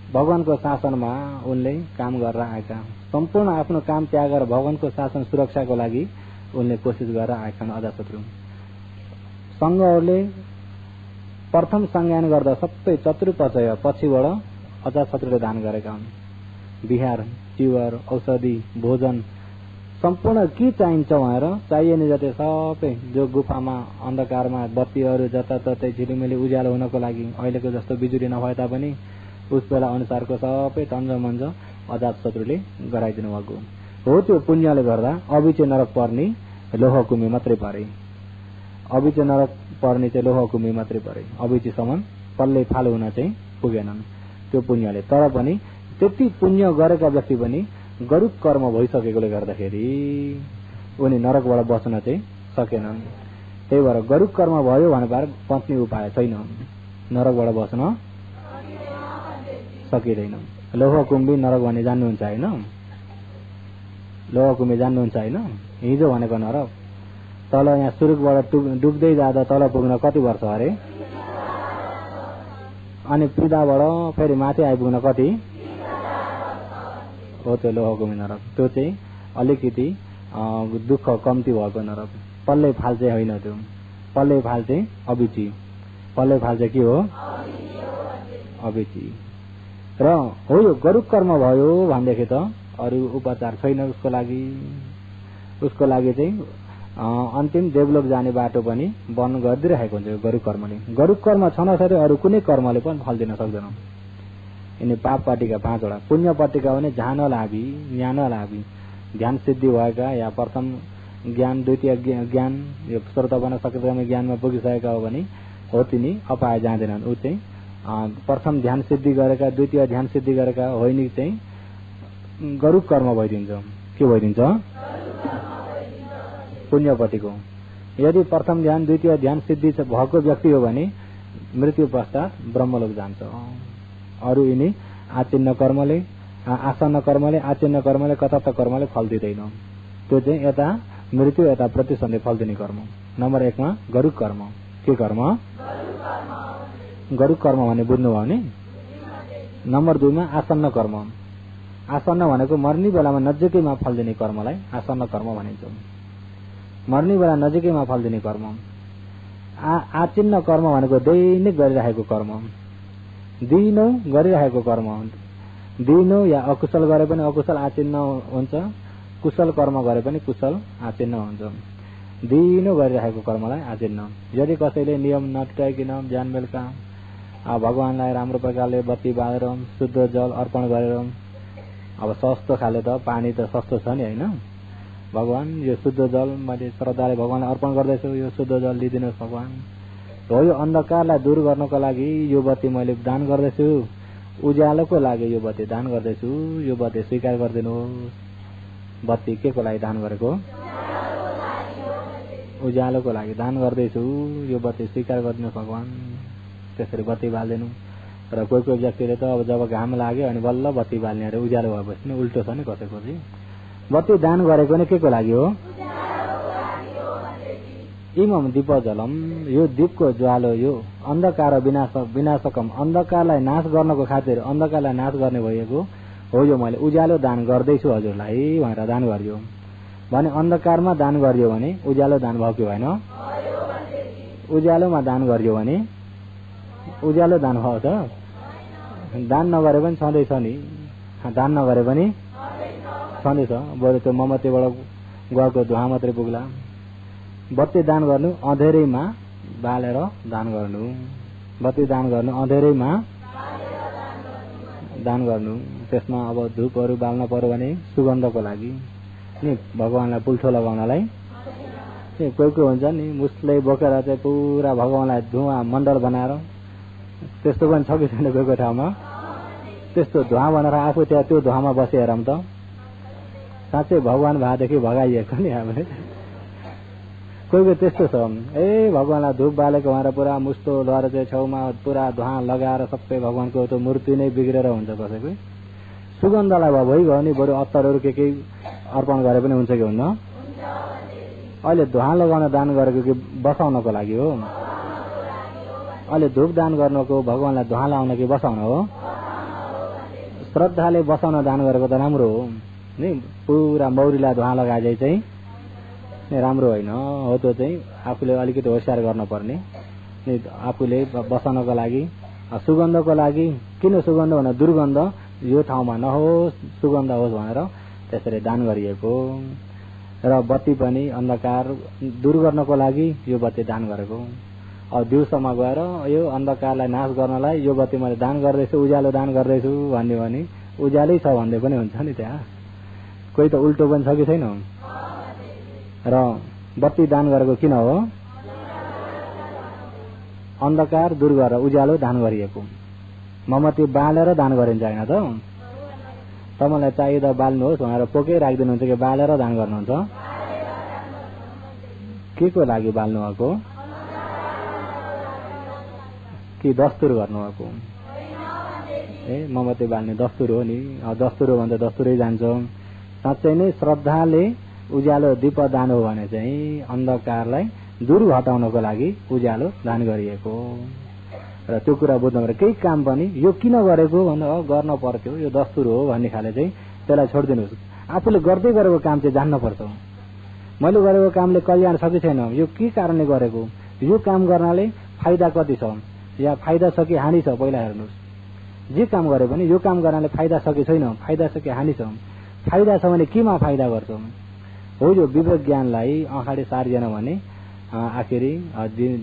भगवानको शासनमा उनले काम गरेर आएका, सम्पूर्ण आफ्नो काम त्यागेर भगवानको शासन सुरक्षाको लागि उनले कोसिस गरेर आएका छन्। अजातशत्रु संघहरूले प्रथम संज्ञान गर्दा सबै चतुर्पचय पछिबाट अजातशत्रुले दान गरेका हुन्। बिहार, चिवर, औषधि, भोजन सम्पूर्ण के चाहिन्छ भनेर चाहिने जति सबै जो गुफामा अन्धकारमा बत्तीहरू जताततै झिलिमिली उज्यालो हुनको लागि अहिलेको जस्तो बिजुली नभए तापनि उस बेला अनुसारको सबै तन्जमन्ज अजातशत्रुले गराइदिनु भएको हो। त्यो पुण्यले गर्दा अबिचे नरक पर्ने लोहकुमी मात्रै परे। अबिचे नरक पर्ने चाहिँ लोहकुमी मात्रै परे। अबिचीसम्म पल्लै फालो हुन चाहिँ पुगेनन् त्यो पुण्यले। तर पनि त्यति पुण्य गरेका व्यक्ति पनि गरुड कर्म भइसकेकोले गर्दाखेरि उनी नरकबाट बच्न चाहिँ सकेनन्। त्यही भएर गरुड कर्म भयो भने बच्ने उपाय छैन, नरकबाट बच्न सकिँदैन। लोहकुम्बी नरक भन्ने जान्नुहुन्छ होइन? लोहकुम्बी जान्नुहुन्छ होइन? हिजो भनेको नरक तल यहाँ सुरुकबाट डुब्दै जाँदा तल पुग्न कति वर्ष अरे? अनि पृथाबाट फेरि माथि आइपुग्न कति हो? त्यो लोहकुम्बी नरक। त्यो चाहिँ अलिकति दुःख कम्ती भएको नरक। पल्लै फाल चाहिँ होइन, त्यो पल्लै फाल चाहिँ अबिची। पल्लै फाल चाहिँ के हो? अबिची। र हो यो गरुड कर्म भयो भनेदेखि त अरू उपचार छैन उसको लागि। उसको लागि चाहिँ अन्तिम देवलोक जाने बाटो पनि बन्द गरिदिइरहेको हुन्छ यो गरुड कर्मले। गरुड कर्म छँदाखेरि अरू कुनै कर्मले पनि फल दिन सक्दैन। यिनी पापपट्टिका 5 वटा, पुण्यपट्टिका भने झान लाभी, ज्ञान लाभी, ध्यान सिद्धि भएका या प्रथम ज्ञान, द्वितीय ज्ञान, यो स्रोत बन्न सकेसम्म ज्ञानमा पुगिसकेका हो भने हो तिनी अपाए जाँदैनन्। ऊ चाहिँ प्रथम ध्यान सिद्धि गरेका, द्वितीय ध्यान सिद्धि गरेका होइन चाहिँ गरुड कर्म भइदिन्छ। के भइदिन्छ? पुण्यपट्टिको। यदि प्रथम ध्यान, द्वितीय ध्यान सिद्धि भएको व्यक्ति हो भने मृत्यु पश्चात ब्रह्मलोक जान्छ। अरू यिनी आचिन्न कर्मले, आसन्न कर्मले, आचिन्न कर्मले, कथार्थ कर्मले फल दिँदैन। त्यो चाहिँ यता मृत्यु यता प्रतिसन्धि फल दिने कर्म। नम्बर 1 मा गरुड कर्म। के कर्म? गरुड कर्म भने बुझ्नुभयो नि? नम्बर 2 मा आसन्न कर्म। आसन्न भनेको मर्ने बेलामा नजिकैमा फल दिने कर्मलाई आसन्न कर्म भनिन्छ। मर्ने बेला नजिकैमा फल दिने कर्म। आचिन्न कर्म भनेको दैनिक गरिरहेको कर्म, दिनौ गरिरहेको कर्म। दिनौ या अकुशल गरे पनि अकुशल आचिन्न हुन्छ, कुशल कर्म गरे पनि कुशल आचिन्न हुन्छ। दिनौ गरिरहेको कर्मलाई आचिन्न। यदि कसैले नियम नटुटाइकन बिहान बेलुका भगवानलाई राम्रो प्रकारले बत्ती बालेर शुद्ध जल अर्पण गरेर, अब सस्तो खाले त पानी त सस्तो छ नि होइन? भगवान यो शुद्ध जल मैले श्रद्धाले भगवानलाई अर्पण गर्दैछु, यो शुद्ध जल लिइदिनुहोस् भगवान, हो यो अन्धकारलाई दूर गर्नको लागि यो बत्ती मैले दान गर्दैछु, उज्यालोको लागि यो बत्ती दान गर्दैछु, यो बत्ती स्वीकार गरिदिनुहोस्। बत्ती के को लागि दान गरेको? उज्यालोको लागि दान गर्दैछु, यो बत्ती स्वीकार गरिदिनुहोस् भगवान। त्यसरी बत्ती बाल्दिनु। र कोही कोही व्यक्तिले त अब जब घाम लाग्यो अनि बल्ल बत्ती बाल्ने अरे, उज्यालो भएपछि नि उल्टो छ नि कसैको चाहिँ। बत्ती दान गरेको नै के को लागि हो? इमम दीप जलम, यो दीपको ज्वालो, यो अन्धकार विनाशकम, अन्धकारलाई नाश गर्नको खातिर, अन्धकारलाई नाश गर्ने भएको हो यो मैले उज्यालो दान गर्दैछु हजुरलाई भनेर दान गरियो भने, अन्धकारमा दान गरियो भने उज्यालो दान भयो कि भएन? उज्यालोमा दान गरियो भने उज्यालो दान भयो त? दान नगरे पनि छँदैछ नि, दान नगरे पनि छँदैछ। बरु त्यो मोमबत्तीबाट गएको धुवा मात्रै पुग्ला। बत्ती दान गर्नु अँधेरैमा बालेर दान गर्नु, बत्ती दान गर्नु अँधेरैमा दान गर्नु। त्यसमा अब धूपहरू बाल्न पर्यो भने सुगन्धको लागि नि, भगवानलाई पुल्ठो लगाउनलाई। कोही कोही हुन्छ नि मुस्लै बोकेर चाहिँ पुरा भगवानलाई धुवा मण्डल बनाएर, त्यस्तो पनि छ कि छैन कोही कोही ठाउँमा? त्यस्तो धुवा भनेर आफू त्यहाँ त्यो धुवामा बसेर हेरौँ त, साँच्चै भगवान भएदेखि भगाइएको नि हामीले। कोही कोही त्यस्तो छ, ए भगवानलाई धूप बालेको भनेर पुरा मुस्तो लगाएर चाहिँ छेउमा पुरा धुवा लगाएर सबै भगवानको त्यो मूर्ति नै बिग्रेर हुन्छ कसैको। सुगन्धलाई भइगयो नि, बरु अत्तरहरू के अर्पण गरे पनि हुन्छ कि हुन्न? अहिले धुवा लगाउन दान गरेको कि बसाउनको लागि हो? अहिले धूप दान गर्नको भगवानलाई धुवा लाउन कि बसाउन हो? श्रद्धाले बसाउन दान गरेको त राम्रो हो नि, पुरा मौरीलाई धुवा लगाए चाहिँ राम्रो होइन हो। त्यो चाहिँ आफूले अलिकति होसियार गर्नुपर्ने नि, आफूले बसाउनको लागि। सुगन्धको लागि किन सुगन्ध भने दुर्गन्ध यो ठाउँमा नहोस्, सुगन्ध होस् भनेर त्यसरी दान गरिएको। र बत्ती पनि अन्धकार दूर गर्नको लागि यो बत्ती दान गरेको। अब दिउँसोमा गएर यो अन्धकारलाई नाश गर्नलाई यो बत्ती मैले दान गर्दैछु, उज्यालो दान गर्दैछु भन्यो भने उज्यालै छ भन्दै पनि हुन्छ नि। त्यहाँ कोही त उल्टो पनि छ कि छैन? र बत्ती दान गरेको किन हो? अन्धकार दूर गरेर उज्यालो दान गरिएको। मोमबत्ती बालेर दान गरिन्छ होइन त? तपाईँलाई चाहिँदा बाल्नुहोस् भनेर पोकै राखिदिनुहुन्छ कि बालेर दान गर्नुहुन्छ? के को लागि बाल्नु भएको? कि दस्तुर गर्नुभएको? ए मोमबत्ती बाल्ने दस्तुर हो नि, दस्तुर हो भने त दस्तुरै जान्छ। साँच्चै नै श्रद्धाले उज्यालो दीप दान हो भने चाहिँ अन्धकारलाई दूर हटाउनको लागि उज्यालो दान गरिएको। र त्यो कुरा बुझ्नु पर्यो। केही काम पनि यो किन गरेको भन्दा गर्न पर्थ्यो, यो दस्तुर हो भन्ने खाले चाहिँ त्यसलाई छोडिदिनुहोस्। आफूले गर्दै गरेको काम चाहिँ जान्नुपर्छ। मैले गरेको कामले कल्याण छ कि छैन, यो के कारणले गरेको, यो काम गर्नाले फाइदा कति छ या फाइदा छ कि हानि छ पहिला हेर्नुहोस्। जे काम गरे पनि यो काम गर्नाले फाइदा छ कि छैन, फाइदा छ कि हानि छ, फाइदा छ भने केमा फाइदा गर्छ हो। यो विवेक ज्ञानलाई अगाडि सारिएन भने आखिरी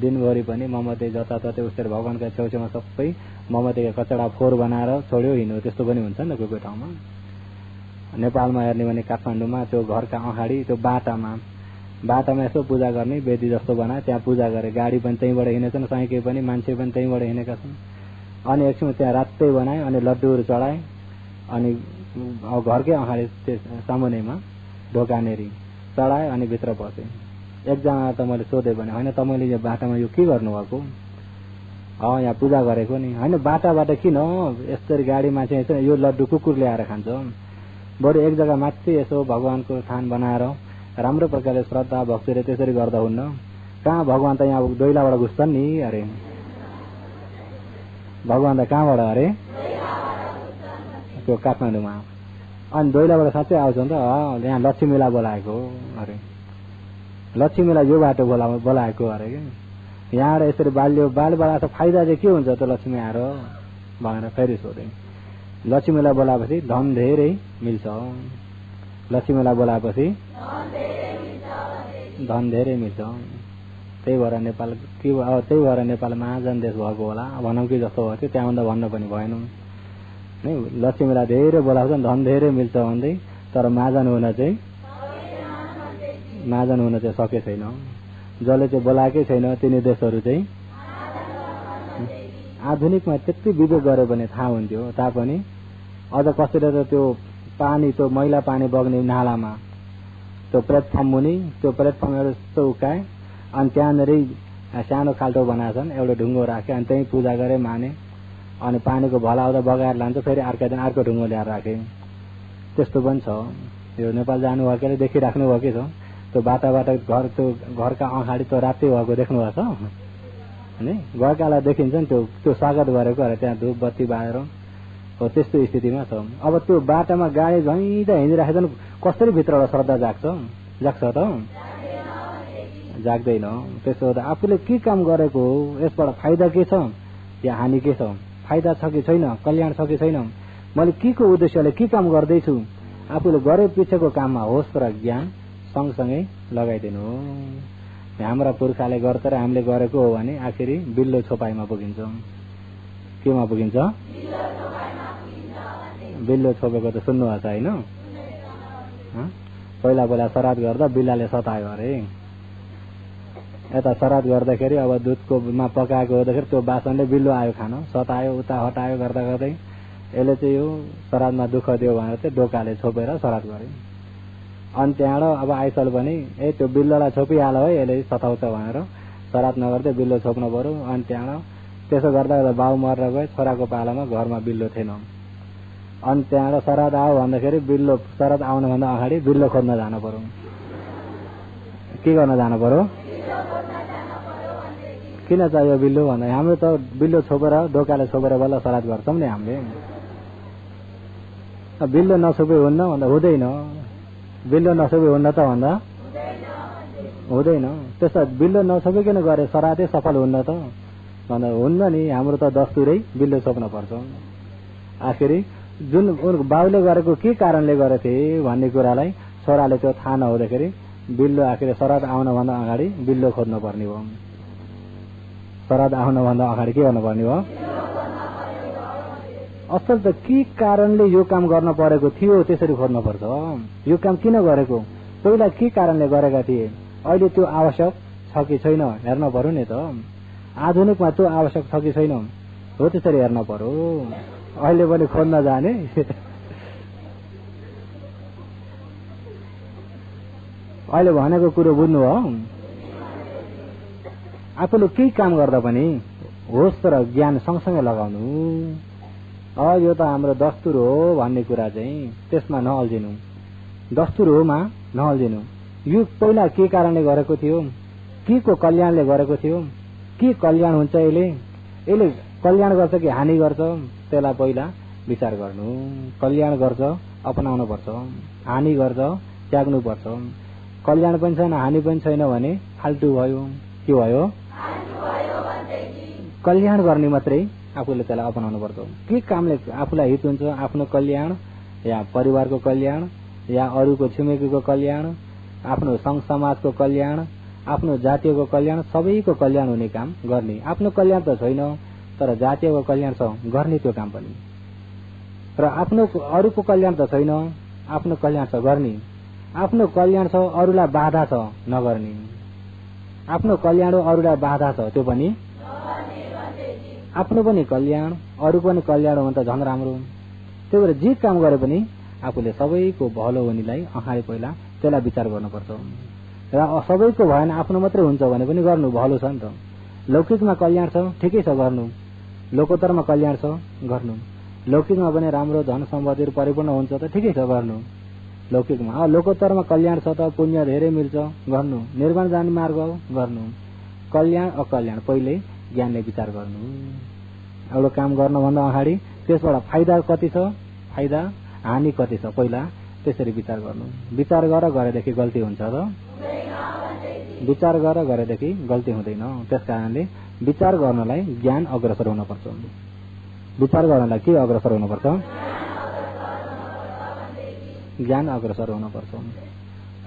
दिनभरि पनि मोमबत्ती जताततै उसरी भगवानका छेउछेउमा सबै मोमबत्तीका कचडा फोहोर बनाएर छोड्यो हिँड्यो, त्यस्तो पनि हुन्छ नि त कोही कोही ठाउँमा। नेपालमा हेर्ने भने काठमाडौँमा त्यो घरका अगाडि त्यो बाटामा यसो पूजा गर्ने वेदी जस्तो बनाए, त्यहाँ पूजा गरे। गाडी पनि त्यहीँबाट हिँडेछन्, साइकल पनि, मान्छे पनि त्यहीँबाट हिँडेका छन्। अनि एकछिन त्यहाँ रातै बनाए अनि लड्डुहरू चढाए अनि घरकै अगाडि सामुन्नेमा ढोकानेरी चढाए अनि भित्र पसे। एकजना त मैले सोधेँ भने होइन तपाईँले यो बाटामा यो के गर्नुभएको? यहाँ पूजा गरेको नि। होइन बाटाबाट किन यसरी गाडीमा चाहिँ यो लड्डु कुकुर ल्याएर खान्छ, बरु एक जग्गा माथि यसो भगवानको थान बनाएर राम्रो प्रकारले श्रद्धा भक्तिले त्यसरी गर्दा हुन्न? कहाँ भगवान त यहाँ दैलाबाट घुस्छन् नि अरे, भगवान त कहाँबाट अरे? त्यो काठमाडौँमा। अनि दैलाबाट साँच्चै आउँछ नि त, यहाँ लक्ष्मीलाई बोलाएको अरे, लक्ष्मीलाई यो बाटो बोलाएको अरे कि यहाँ यसरी बालबाट फाइदा चाहिँ के हुन्छ त लक्ष्मी आएर भनेर फेरि सोधेँ। लक्ष्मीलाई बोलाएपछि धन धेरै मिल्छ, लक्ष्मीलाई बोलाएपछि धन धेरै मिल्छ। त्यही भएर नेपाल त्यही भएर नेपाल महाजन देश भएको होला भनौँ कि जस्तो भएको थियो। त्यहाँभन्दा भन्न पनि भएन नै, लक्ष्मीलाई धेरै बोलाउँछ धन धेरै मिल्छ भन्दै, तर महाजन हुन चाहिँ सके छैन। जसले चाहिँ बोलाएकै छैन तिनी देशहरू चाहिँ आधुनिकमा त्यति विवेक गरे भने थाहा हुन्थ्यो तापनि अझ कसैले त त्यो पानी त्यो मैला पानी बग्ने नालामा त्यो प्लेटफर्म मुनि त्यो प्लेटफर्म एउटा यस्तो उकाए अनि त्यहाँनिर सानो खाल्टो बनाएछन् एउटा ढुङ्गो राखे अनि त्यही पूजा गरे माने अनि पानीको भला आउँदा बगाएर लान्छ फेरि अर्का दिन अर्को ढुङ्गो ल्याएर राखे। त्यस्तो पनि छ। यो नेपाल जानुभएकोले देखिराख्नु भएको छ त्यो बाटाबाट घर त्यो घरका अगाडि त्यो राति भएको देख्नु भएको छ नि गएकालाई देखिन्छ नि त्यो स्वागत गरेको अरे त्यहाँ धूप बत्ती बालेर हो त्यस्तो स्थितिमा छ। अब त्यो बाटामा गाडी झैँदा हिँडिराखेको छ कसरी भित्रबाट श्रद्धा जाग्छ त जाग्दैन। त्यसो हुँदा आफूले के काम गरेको हो यसबाट फाइदा के छ या हानि के छ फाइदा छ कि छैन कल्याण छ कि छैन मैले के को उद्देश्यले के काम गर्दैछु आफूले गरे पछिको काममा होस् र ज्ञान सँगसँगै लगाइदिनु हो। हाम्रा पुर्खाले गर्दा र हामीले गरेको हो भने आखिरी बिल्लो छोपाइमा पुगिन्छ। केमा पुगिन्छ बिल्लो छोपेको त सुन्नु भएको छ होइन पहिला पहिला श्राद्ध गर्दा बिल्लाले सतायो अरे यता श्राद्ध गर्दाखेरि अब दुधकोमा पकाएको हुँदाखेरि त्यो बासनले बिल्लो आयो खान सतायो उता हटायो गर्दा गर्दै यसले चाहिँ यो श्राद्धमा दुःख दियो भनेर चाहिँ डोकाले छोपेर श्राद्ध गरे। अनि त्यहाँबाट अब आइसल पनि त्यो बिल्लोलाई छोपिहाल्यो है यसले सताउँछ भनेर श्राद्ध नगर्दै बिल्लो छोप्नु पर्यो। अनि त्यहाँबाट त्यसो गर्दा बाउ मरेर गए छोराको पालामा घरमा बिल्लो थिएन। अनि त्यहाँबाट श्राद्ध आयो भन्दाखेरि बिल्लो श्राद्ध आउनुभन्दा अगाडि बिल्लो खोज्न जानु पर्यो। के गर्न जानु पर्यो किन चाहियो बिल्लो भन्दा हाम्रो त बिल्लो छोपेर डोकाले छोपेर बल्ल श्राद्ध गर्छौँ नि हामीले। बिल्लो नछोपे हुन्न भन्दा हुँदैन बिल्लो नछोपे हुन्न त भन्दा हुँदैन। त्यसो बिल्लो नछोपिकन गरे श्राद्धै सफल हुन्न त भन्दा हुन्न नि। हाम्रो त दस्तुरै बिल्लो छोप्न पर्छ। आखिरी जुन बाउले गरेको के कारणले गरेथे भन्ने कुरालाई छोराले त्यो थाहा नहुँदाखेरि बिल्लो आखिरी श्राद्ध आउनभन्दा अगाडि बिल्लो खोज्नु पर्ने हो। श्राद्ध आउनभन्दा अगाडि के गर्नुपर्ने हो असल त के कारणले यो काम गर्न परेको थियो त्यसरी खोज्नुपर्छ। यो काम किन गरेको पहिला के कारणले गरेका थिए अहिले त्यो आवश्यक छ कि छैन हेर्न पर्यो नि त। आधुनिकमा त्यो आवश्यक छ कि छैन हो त्यसरी हेर्न पर्यो। अहिले पनि खोज्न जाने अहिले भनेको कुरो बुझ्नु हो। आफूले केही काम गर्दा पनि होस् र ज्ञान सँगसँगै लगाउनु। यो त हाम्रो दस्तुर हो भन्ने कुरा चाहिँ त्यसमा नअल्झिनु दस्तुर होमा नअल्झिनु। यो पहिला के कारणले गरेको थियो के को कल्याणले गरेको थियो के कल्याण हुन्छ यसले कल्याण गर्छ कि हानि गर्छ त्यसलाई पहिला विचार गर्नु। कल्याण गर्छ अपनाउनु पर्छ हानि गर्छ त्याग्नु पर्छ। कल्याण पनि छैन हानि पनि छैन भने फाल्टु भयो के भयो कल्याण गर्ने मात्रै आफूले त्यसलाई अपनाउनु पर्छ। के कामले आफूलाई हित हुन्छ आफ्नो कल्याण या परिवारको कल्याण या अरूको छिमेकीको कल्याण आफ्नो संघ समाजको कल्याण आफ्नो जातीयको कल्याण सबैको कल्याण हुने काम गर्ने। आफ्नो कल्याण त छैन तर जातीयको कल्याण छ गर्ने त्यो काम पनि र आफ्नो अरूको कल्याण त छैन आफ्नो कल्याण छ गर्ने। आफ्नो कल्याण छ अरूलाई बाधा छ नगर्ने। आफ्नो कल्याण अरूलाई बाधा छ त्यो पनि आफ्नो पनि कल्याण अरूको पनि कल्याण हो भने त झन् राम्रो। त्यही भएर जे काम गरे पनि आफूले सबैको भलो हुनेलाई अगाडि पहिला त्यसलाई विचार गर्नुपर्छ र सबैको भएन आफ्नो मात्रै हुन्छ भने पनि गर्नु भलो छ नि त। लौकिकमा कल्याण छ ठिकै छ गर्नु लोकोत्तरमा कल्याण छ गर्नु। लौकिकमा पनि राम्रो धन सम्पत्तिहरू परिपूर्ण हुन्छ त ठिकै छ गर्नु लौकिकमा। लोकोत्तरमा कल्याण छ त पुण्य धेरै मिल्छ गर्नु। निर्वाण जाने मार्ग गर्नु। कल्याण अकल्याण पहिले ज्ञानले विचार गर्नु। एउटा काम गर्नुभन्दा अगाडि त्यसबाट फाइदा कति छ फाइदा हानि कति छ पहिला त्यसरी विचार गर्नु। विचार गरेदेखि गल्ती हुन्छ त विचार गरेदेखि गल्ती हुँदैन। त्यसकारणले विचार गर्नलाई ज्ञान अग्रसर हुनुपर्छ। विचार गर्नलाई के अग्रसर हुनुपर्छ ज्ञान अग्रसर हुनुपर्छ।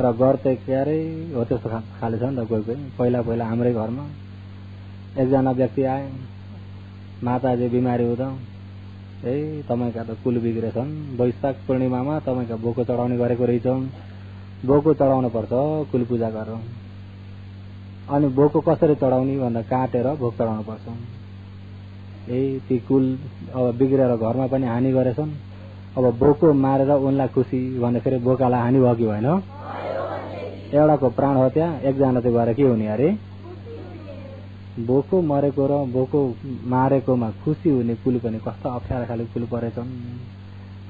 र गर्दै क्यारे हो त्यस्तो खाले छ नि त कोही कोही। पहिला पहिला हाम्रै घरमा एकजना व्यक्ति आए माताजी बिमारी हुँदा तपाईँका त कुल बिग्रेछन् वैशाख पूर्णिमामा तपाईँका भोको चढाउने गरेको रहेछ भोको चढाउनु पर्छ कुल पूजा गरेर। अनि भोको कसरी चढाउने भन्दा काटेर भोक चढाउनु पर्छ। ती कुल अब बिग्रेर घरमा पनि हानि गरेछन्। अब बोको मारेर उनलाई खुसी भन्दाखेरि बोकालाई हानि भयो कि भएन? एउटाको प्राण हत्या, एकजना चाहिँ गएर के हुने अरे? बोको मरेको र बोको मारेकोमा खुसी हुने कुल पनि कस्तो अप्ठ्यारो खाले कुल परेछन्।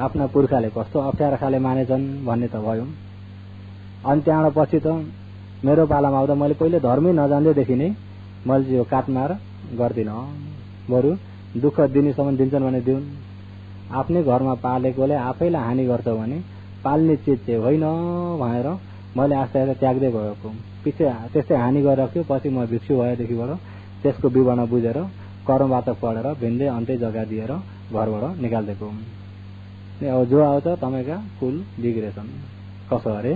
आफ्ना पुर्खाले कस्तो अप्ठ्यारो खाले मानेछन् भन्ने त भयो। अनि त्यहाँबाट पछि त मेरो पालामा आउँदा मैले पहिले धर्मै नजान्दैदेखि नै मैले यो काटमार गर्दिन, बरु दुःख दिनेसम्म दिन्छन् भने दिउन्। आफ्नै घरमा पालेकोले आफैलाई हानि गर्छ भने पाल्ने चिज चाहिँ होइन भनेर मैले आस्ते आस्ते त्याग्दै गएको। पछि त्यस्तै हानि गरिराख्यो। पछि म भिक्षु भएदेखिबाट त्यसको विवरण बुझेर कर्मबाट पढेर भिन्दै अन्तै जग्गा दिएर घरबाट निकालिदिएको। अब जो आउँछ तपाईँका कुल बिग्रेछन्। कसो अरे?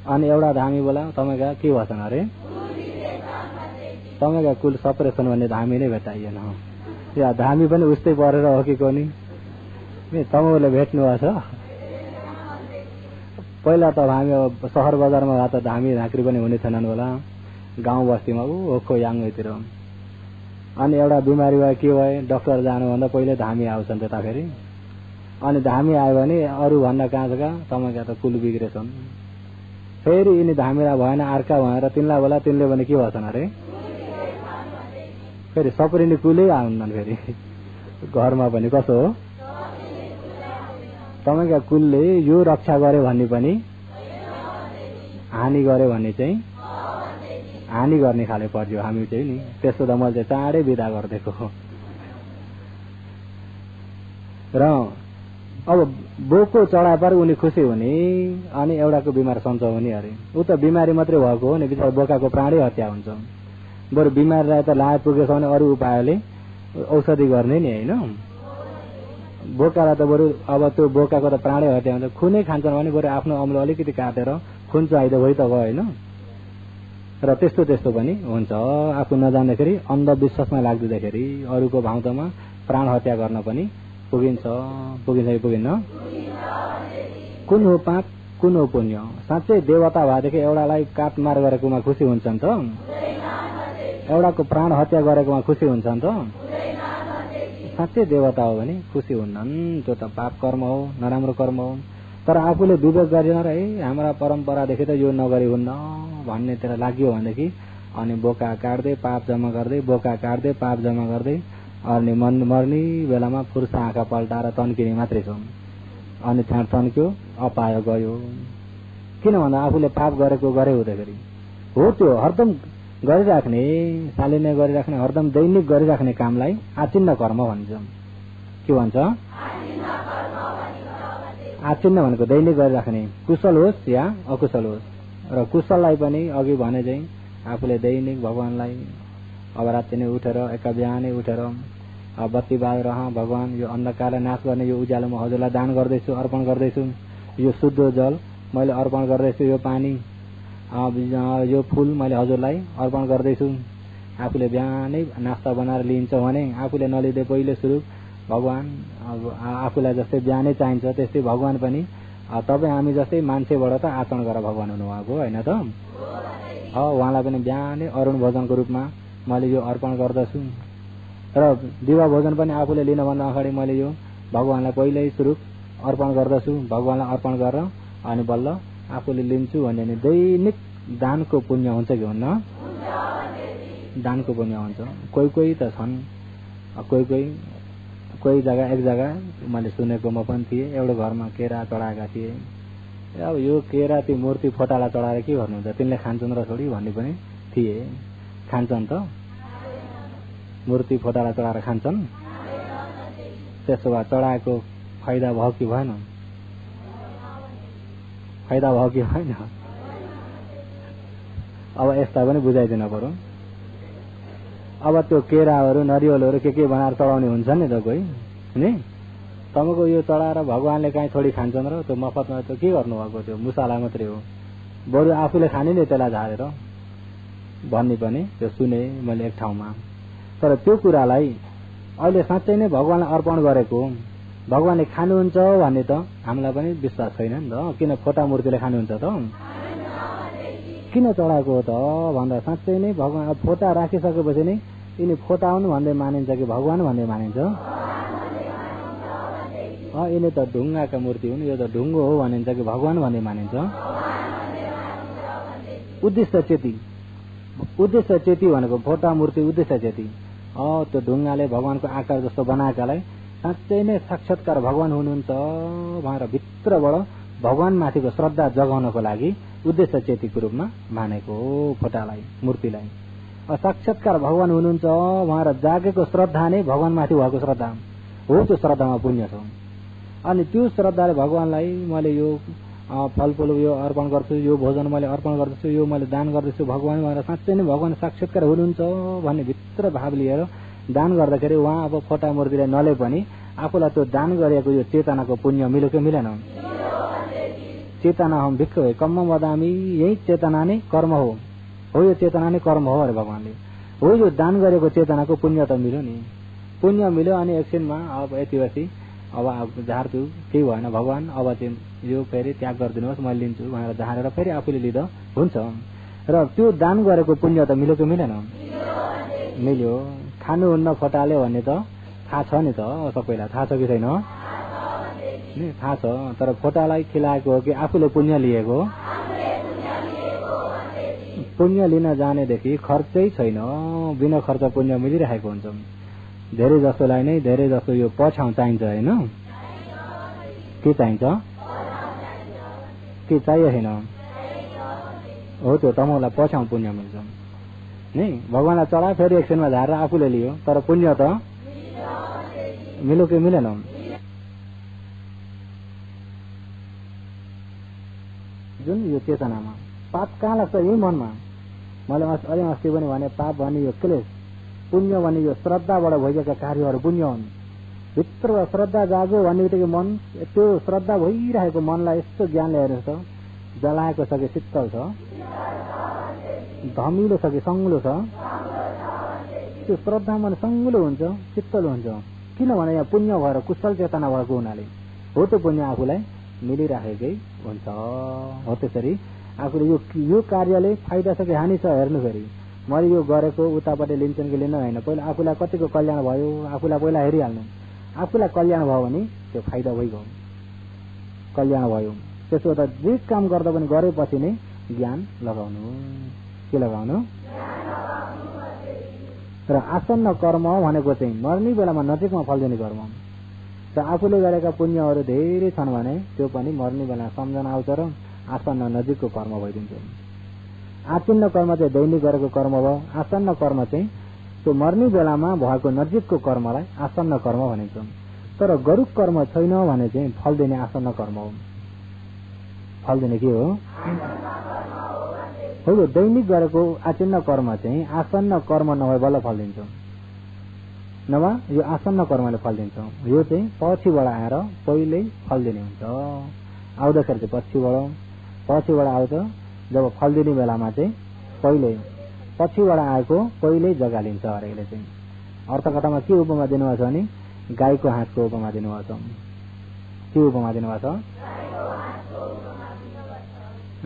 अनि एउटा धामी बोला तपाईँका के भन्छन् अरे? तपाईँका कुल सप्रेछन् भन्ने धामी नै भेटाइएन। या धामी पनि उस्तै परेर हो कि कोनी? तपाईँले भेट्नु भएको छ? पहिला त हामी अब सहर बजारमा भए त धामी झाँक्री पनि हुने थिएनन् होला, गाउँ बस्तीमा ओखो याङतिर। अनि एउटा बिमारी भयो, के भयो, डाक्टर जानुभन्दा पहिले धामी आउँछन् त्यताखेरि। अनि धामी आयो भने अरू भन्दा कहाँ तपाईँका त कुल बिग्रेछन्। फेरि यिनी धामीलाई भएन अर्का भनेर तिनलाई बोला, तिनले भने के भन्छन् अरे? फेरि सप्रिने कुलै आउन्नन्। फेरि घरमा पनि कसो हो? तपाईँका कुलले यो रक्षा गर्यो भन्ने पनि हानि गर्यो भन्ने चाहिँ हानि गर्ने खाले पर्यो हामी चाहिँ नि। त्यस्तो त मैले चाहिँ चाँडै बिदा गरिदिएको हो। र अब बोको चढाए पर उनी खुसी हुने अनि एउटाको बिमार सन्च हुने अरे। ऊ त बिमारी मात्रै भएको हो नि, बिचरा बोकाको प्राणै हत्या हुन्छ। बरु बिमारीलाई त लाज पुगेछ भने अरू उपायले औषधि गर्ने नि होइन। बोकालाई त बरु अब त्यो बोकाको त प्राणै हत्या हुन्छ। खुनै खान्छन् भने बरु आफ्नो अम्लो अलिकति काटेर खुन चाहिँदो भइ त गयो होइन। र त्यस्तो त्यस्तो पनि हुन्छ। आफू नजान्दाखेरि अन्धविश्वासमा लाग्दाखेरि अरूको भाउँदोमा प्राण हत्या गर्न पनि पुगिन्छ कि पुगिन्न? कुन हो पाप, कुन हो पुण्य? साँच्चै देवता भएदेखि एउटालाई काटमार गरेकोमा खुसी हुन्छन् त? एउटाको प्राण हत्या गरेकोमा खुसी हुन्छन् त? साँच्चै देवता हो भने खुसी हुन्नन्। त्यो त पाप कर्म हो, नराम्रो कर्म हो। तर आफूले विवेक गरेन र हाम्रा परम्परादेखि त यो नगरी हुन्न भन्नेतिर लाग्यो भनेदेखि अनि बोका काट्दै पाप जम्मा गर्दै, बोका काट्दै पाप जम्मा गर्दै अनि मर्ने बेलामा फुर्सा आँखा पल्टाएर तन्किने मात्रै छ। अनि त्यहाँ तन्क्यो, अपायो गयो। किन भन्दा आफूले पाप गरेको गरे हुँदाखेरि हो। त्यो हरदम गरिराख्ने, सालिने गरिराख्ने, हरदम दैनिक गरिराख्ने कामलाई आचिन्न कर्म भन्छ। के भन्छ? आचिन्न भनेको दैनिक गरिराख्ने, कुशल होस् या अकुशल होस्। र कुशललाई पनि अघि भने चाहिँ आफूले दैनिक भगवानलाई अब राति नै उठेर एका बिहानै उठेर बत्ती बालेर भगवान यो अन्धकारलाई नाश गर्ने यो उज्यालो म हजुरलाई दान गर्दैछु, अर्पण गर्दैछु। यो शुद्ध जल मैले अर्पण गर्दैछु, यो पानी यो फूल मैले हजुरलाई अर्पण गर्दैछु। आफूले बिहानै नास्ता बनाएर लिन्छ भने आफूले नलिँदै पहिले सुरु भगवान आफूलाई जस्तै बिहानै चाहिन्छ त्यस्तै भगवान पनि तपाईँ हामी जस्तै मान्छेबाट त आचरण गरेर भगवान हुनुभएको होइन त? उहाँलाई पनि बिहानै अरुण भोजनको रूपमा मैले यो अर्पण गर्दछु। र दिवा भोजन पनि आफूले लिनभन्दा अगाडि मैले यो भगवानलाई पहिल्यै स्वरूप अर्पण गर्दछु। भगवानलाई अर्पण गरेर अनि बल्ल आफूले लिन्छु भन्ने नि दैनिक दानको पुण्य हुन्छ कि हुन्न? दानको पुण्य हुन्छ। कोही कोही त छन्, कोही जग्गा एक जग्गा मैले सुनेको म पनि थिएँ, एउटा घरमा केरा चढाएका थिए। अब यो केरा ती मूर्ति फोटालाई चढाएर के गर्नुहुन्छ, तिनले खान्छन् र छोडी भन्ने पनि थिए। खान्छन् त? मूर्ति फोटालाई चढाएर खान्छन्? त्यसो भए चढाएको फाइदा भयो कि भएन? फाइदा भयो कि भएन? अब यस्ता पनि बुझाइदिन पर्यो। अब त्यो केराहरू नरिवलहरू के बनाएर चढाउने हुन्छ नि त कोही नि। तपाईँको यो चढाएर भगवानले काहीँ छोडी खान्छन् र त्यो मफतमा त के गर्नुभएको? त्यो मुसाला मात्रै हो। बरु आफूले खाने नि त्यसलाई झारेर भन्ने पनि त्यो सुने मैले एक ठाउँमा। तर त्यो कुरालाई अहिले साँच्चै नै भगवानलाई अर्पण गरेको भगवानले खानुहुन्छ भन्ने त हामीलाई पनि विश्वास छैन नि त। किन फोटा मूर्तिले खानुहुन्छ त? किन चढाएको हो त भन्दा साँच्चै नै भगवान फोटा राखिसकेपछि नै यिनी फोटा हुन् भन्दै मानिन्छ कि भगवान भन्दै मानिन्छ? यिनी त ढुङ्गाका मूर्ति हुन्, यो त ढुङ्गो हो भनिन्छ कि भगवान भन्दै मानिन्छ? उद्देश्य चेती भनेको फोटा मूर्ति उद्देश्य चेती। त्यो ढुङ्गाले भगवानको आकार जस्तो बनाएकालाई साँच्चै नै साक्षात्कार भगवान हुनुहुन्छ भनेर भित्रबाट भगवान माथिको श्रद्धा जगाउनको लागि उद्देश्य चेतीको रूपमा मानेको हो फोटालाई, मूर्तिलाई। साक्षात्कार भगवान हुनुहुन्छ भनेर जागेको श्रद्धा नै भगवान माथि भएको श्रद्धा हो। त्यो श्रद्धामा पुण्य छ। अनि त्यो श्रद्धाले भगवानलाई मैले यो फलफुल यो अर्पण गर्छु, यो भोजन मैले अर्पण गर्दछु, यो मैले दान गर्दछु भगवान भनेर साँच्चै नै भगवान साक्षात्कार हुनुहुन्छ भन्ने भित्र भाव लिएर दान गर्दाखेरि उहाँ अब फोटा मूर्तिलाई नले पनि आफूलाई त्यो दान गरेको यो चेतनाको पुण्य मिल्यो कि मिलेन? चेतना हम भिक्ख कम्म वदामी, यही चेतना नै कर्म हो यो चेतना नै कर्म हो अरे भगवानले। हो यो दान गरेको चेतनाको पुण्य त मिल्यो नि, पुण्य मिल्यो। अनि एकछिनमा अब यति अब झार्छु केही भएन भगवान, अब चाहिँ यो फेरि त्याग गरिदिनुहोस् म लिन्छु भनेर झारेर फेरि आफूले लिँदा हुन्छ। र त्यो दान गरेको पुण्य त मिल्यो कि मिलेन? मिल्यो। खानुहुन्न फोटाले भन्ने त थाहा छ नि त, सबैलाई थाहा छ कि छैन? थाहा छ। तर फोटालाई खिलाएको हो कि आफूले पुण्य लिएको? पुण्य लिन जानेदेखि खर्चै छैन, बिना खर्च पुण्य मिलिरहेको हुन्छ। धेरै जसोलाई नै धेरै जसो यो पछाउ चाहिन्छ होइन? के चाहिन्छ? के चाहियो होइन? हो त्यो तमौलाई पछाउ पुण्य मिल्छ नि। भगवानलाई चढा फेरि एकछिनमा झारेर आफूले लियो, तर पुण्य त मिल्यो कि मिलेन? जुन यो चेतनामा पाप कहाँ लाग्छ? यही मनमा। मैले अलि अस्ति पनि भने पाप भने यो क्लेश, पुण्य भने यो श्रद्धाबाट भइरहेका कार्यहरू पुण्य हुन्। भित्र श्रद्धा जाग्यो भन्ने बित्तिकै मन त्यो श्रद्धा भइरहेको मनलाई यस्तो ज्ञानले हेर्नुहोस् त, जलाएको छ कि शीतल छ, धमिलो छ कि सङ्गुलो छ? त्यो श्रद्धा मन सङ्गुलो हुन्छ, शीतल हुन्छ। किनभने यहाँ पुण्य भएर कुशल चेतना भएको हुनाले हो। त्यो पुण्य आफूलाई मिलिराखेकै हुन्छ। हो त्यसरी आफूले यो कार्यले फाइदा छ कि हानि छ हेर्नु। फेरि मैले यो गरेको उतापट्टि लिन्छन् कि लिन्न होइन, पहिला आफूलाई कतिको कल्याण भयो आफूलाई पहिला हेरिहाल्नु। आफूलाई कल्याण भयो भने त्यो फाइदा भइगयो, कल्याण भयो। त्यसो त जे काम गर्दा पनि गरेपछि नै ज्ञान लगाउनु। के लगाउनु? र आसन्न कर्म भनेको चाहिँ मर्ने बेलामा नजिकमा फल दिने कर्म। र आफूले गरेका पुण्यहरू धेरै छन् भने त्यो पनि मर्ने बेला सम्झना आउँछ र आसन्न नजिकको कर्म भइदिन्छ। आचिन्न कर्म चाहिँ दैनिक गरेको कर्म भयो। आसन्न कर्म चाहिँ त्यो मर्ने बेलामा भएको नजिकको कर्मलाई आसन्न कर्म भनिन्छ। तर गरुक कर्म छैन भने चाहिँ फल दिने आसन्न कर्म हो। फल दिने के हो? हो दैनिक गरेको आचिन्न कर्म चाहिँ आसन्न कर्म नभए बल्ल फल दिन्छ, नभए यो आसन्न कर्मले फल दिन्छ। यो चाहिँ पछिबाट आएर पहिल्यै फल दिने हुन्छ। आउँदाखेरि चाहिँ पछिबाट आउँछ। जब फल दिने बेलामा चाहिँ पहिल्यै पछिबाट आएको पहिल्यै जग्गा लिन्छ अरे। यसले चाहिँ अर्थकथामा के उपमा दिनुभएको छ भने गाईको हाँसको उपमा दिनुभएको छ। के उपमा दिनुभएको छ?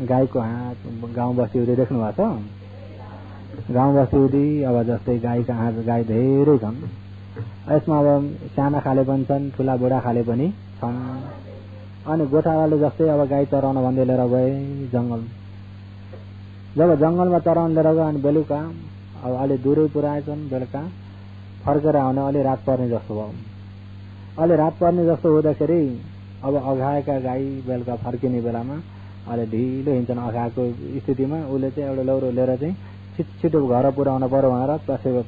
गाईको हाँस। गाउँ बस्ती हुँदै देख्नु भएको छ? गाउँ बस्ती हुँदै अब जस्तै गाईका हाँस गाई धेरै छन्। यसमा अब साना खाले पनि छन्, ठुला बुढा खाले पनि छन्। अनि गोठालाले जस्तै अब गाई चराउन भन्दै लिएर गए जङ्गल। जब जङ्गलमा चराउन लिएर गयो अनि बेलुका अब अलि दूरै पुऱ्याएछन्, बेलुका फर्केर आउने अलि रात पर्ने जस्तो भयो। अलि रात पर्ने जस्तो हुँदाखेरि अब अघाएका गाई बेलुका फर्किने बेलामा अलि ढिलो हिँड्छन्। अघाएको स्थितिमा उसले चाहिँ एउटा लौरो लिएर चाहिँ छिटो घर पुर्याउन पर्यो भनेर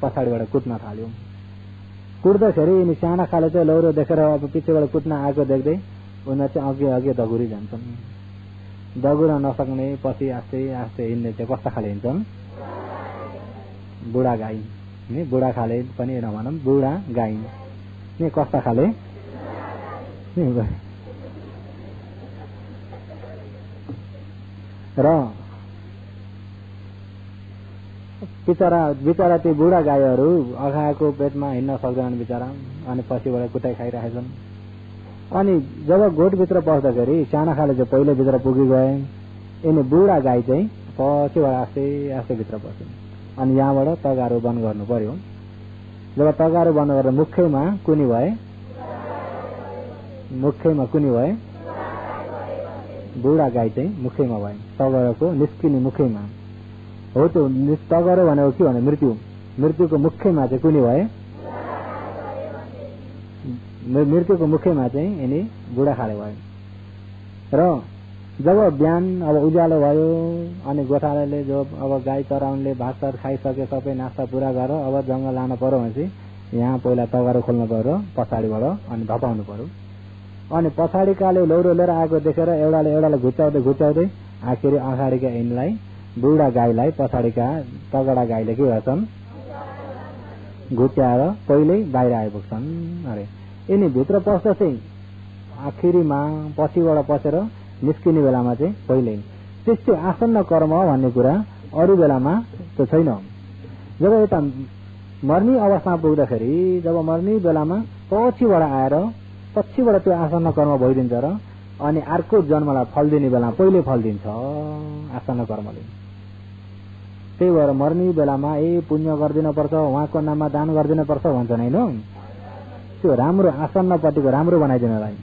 पछाडिबाट कुट्न थाल्यो। कुट्दाखेरि यिनी साना खाले चाहिँ लौरो देखेर अब पछिबाट कुट्न आएको देख्दै उनीहरू चाहिँ अघि दगुरी जान्छन्। दगुर्न नसक्ने पछि आस्ते आस्ते हिँड्ने चाहिँ कस्ता खाले हिँड्छन्? बुढा गाई नि। बुढा खाले पनि नभनौँ, बुढा गाई नि कस्ता खाले? र बिचरा त्यो बुढा गाईहरू अघाएको पेटमा हिँड्न सक्दैनन् बिचरा, अनि पछिबाट कुटाइ खाइरहेछन्। अनि जब गोठभित्र पस्दाखेरि साना खाले चाहिँ पहिल्यै भित्र पुगी गए। यिनी बुढा गाई चाहिँ पछिबाट आस्ते आस्ते भित्र पस्यो। अनि यहाँबाट तगारो बन्द गर्नु पर्यो। जब तगारो बन्द गरेर मुखैमा कुनी भए, मुखैमा कुनी भए, बुढा गाई चाहिँ मुखैमा भए, तगारोको निस्किने मुखैमा हो। त्यो तगारो भनेको के भने मृत्यु, मृत्युको मुखैमा चाहिँ कुनी भए, मृत्युको मुखैमा चाहिँ यिनी बुढाखाले भयो। र जब बिहान अब उज्यालो भयो अनि गोठालाले जो अब गाई चराउनेले भात सात खाइसके, सबै नास्ता पुरा गरेर अब जङ्गल लानु पर्यो भनेपछि यहाँ पहिला तगारो खोल्नु पर्यो पछाडिबाट अनि धपाउनु पर्यो। अनि पछाडिकाले लौरो लिएर आएको देखेर एउटाले घुच्याउँदै घुच्याउँदै आखिर अगाडिका यिनलाई बुढा गाईलाई पछाडिका तगडा गाईले के गर्छन्, घुच्याएर पहिल्यै बाहिर आइपुग्छन् अरे। यिनी भित्र पस्दा चाहिँ आखिरीमा पछिबाट पसेर निस्किने बेलामा चाहिँ पहिल्यै त्यस्तो आसन्न कर्म भन्ने कुरा अरू बेलामा त्यो छैन। जब यता मर्ने अवस्थामा पुग्दाखेरि, जब मर्ने बेलामा पछिबाट त्यो आसन्न कर्म भइदिन्छ र अनि अर्को जन्मलाई फल दिने बेलामा पहिले फल दिन्छ आसन्न कर्मले। त्यही भएर मर्ने बेलामा पुण्य गरिदिन पर्छ, उहाँको नाममा दान गरिदिन पर्छ भन्छन् होइन। त्यो राम्रो आसन्नपट्टिको राम्रो बनाइदिनलाई,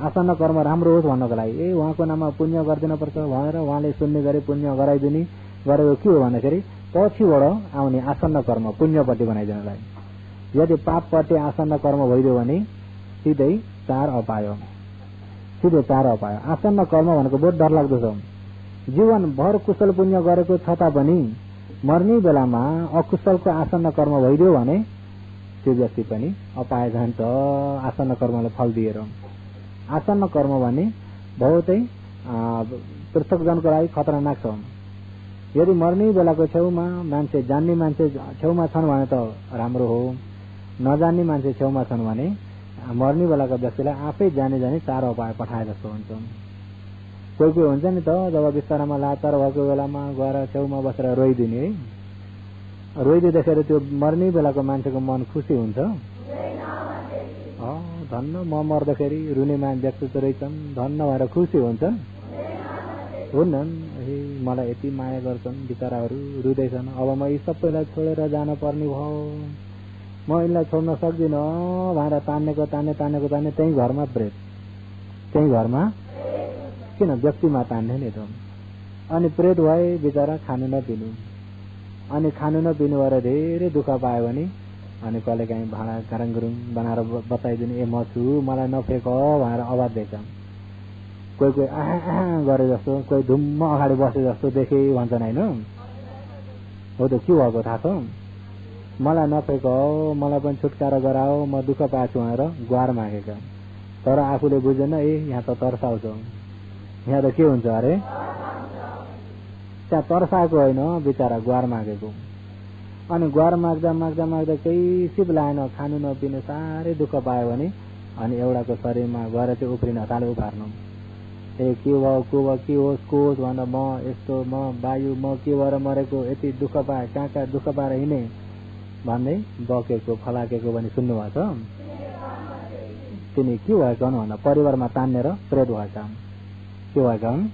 आसन्न कर्म राम्रो होस् भन्नको लागि उहाँको नाममा पुण्य गरिदिन पर्छ भनेर उहाँले सुन्ने गरी पुण्य गराइदिने गरेको के हो भन्दाखेरि पछिबाट आउने आसन्न कर्म पुण्यपट्टि बनाइदिनलाई। यदि पापपट्टि आसन्न कर्म भइदियो भने सिधै चार अपाय। आसन्न कर्म भनेको बहुत डरलाग्दो छ। जीवनभर कुशल पुण्य गरेको छ तापनि मर्ने बेलामा अकुशलको आसन्न कर्म भइदियो भने त्यो व्यक्ति पनि अपाय जान्छ आसन्न कर्मले फल दिएर। आसन्न कर्म भने बहुतै पृथकजनको लागि खतरनाक छ। यदि मर्ने बेलाको छेउमा मान्छे, जान्ने मान्छे छेउमा छन् भने त राम्रो हो, नजान्ने मान्छे छेउमा छन् भने मर्ने बेलाको व्यक्तिलाई आफै जाने चार उपाय पठाए जस्तो हुन्छ। कोही हुन्छ नि त, जब बिस्तारामा लाचार भएको बेलामा गएर छेउमा बसेर रोइदिने है, रोइदिँदाखेरि त्यो मर्ने बेलाको मान्छेको मन खुसी हुन्छ। धन्न म मर्दाखेरि रुने व्यक्ति त रहेछन् धन्न भएर खुसी हुन्छन् हुन्नन्। मलाई यति माया गर्छन् बिचराहरू, रुँदैछन्, अब म यी सबैलाई छोडेर जान पर्ने भयो, म यिनलाई छोड्न सक्दिनँ भनेर तान्नेको त्यही घरमा प्रेत, त्यही घरमा किन व्यक्तिमा तान्ने नि त। अनि प्रेत भए बिचरा खानु नपिनु, अनि खानु नपिनु भएर धेरै दुःख पायो भने अनि कहिले काहीँ भाँडा घरङगुरुङ बनाएर बताइदिने म छु मलाई नफेक भनेर आवाज दिएछ। कोही आहा गरे जस्तो, कोही धुम्म अगाडि बसे जस्तो देखे भन्छन् होइन। हो त के भएको थाहा छ, मलाई नफेक मलाई पनि छुटकारा गराओ म दुःख पाएको छु भनेर गुहार मागेका। तर आफूले बुझेन यहाँ त तर्साउँछ, यहाँ त के हुन्छ अरे, त्यहाँ तर्साएको होइन बिचरा गुहार मागेको। अनि गुहार माग्दा केही सिप लाएन, खानु नपिनु साह्रै दुःख पायो भने अनि एउटाको शरीरमा गएर चाहिँ उफ्रिन थाल्यो, उफार्नु के भयो के होस् भन्दा म यस्तो म वायु म के भएर मरेको, यति दुःख पाएँ, कहाँ दुःख पाएर हिँडे भन्दै बकेको फलाकेको भने सुन्नुभएको छ। तिनी के भएका हुन् भन्दा परिवारमा तान्नेर प्रेत भएका, के भएका हुन्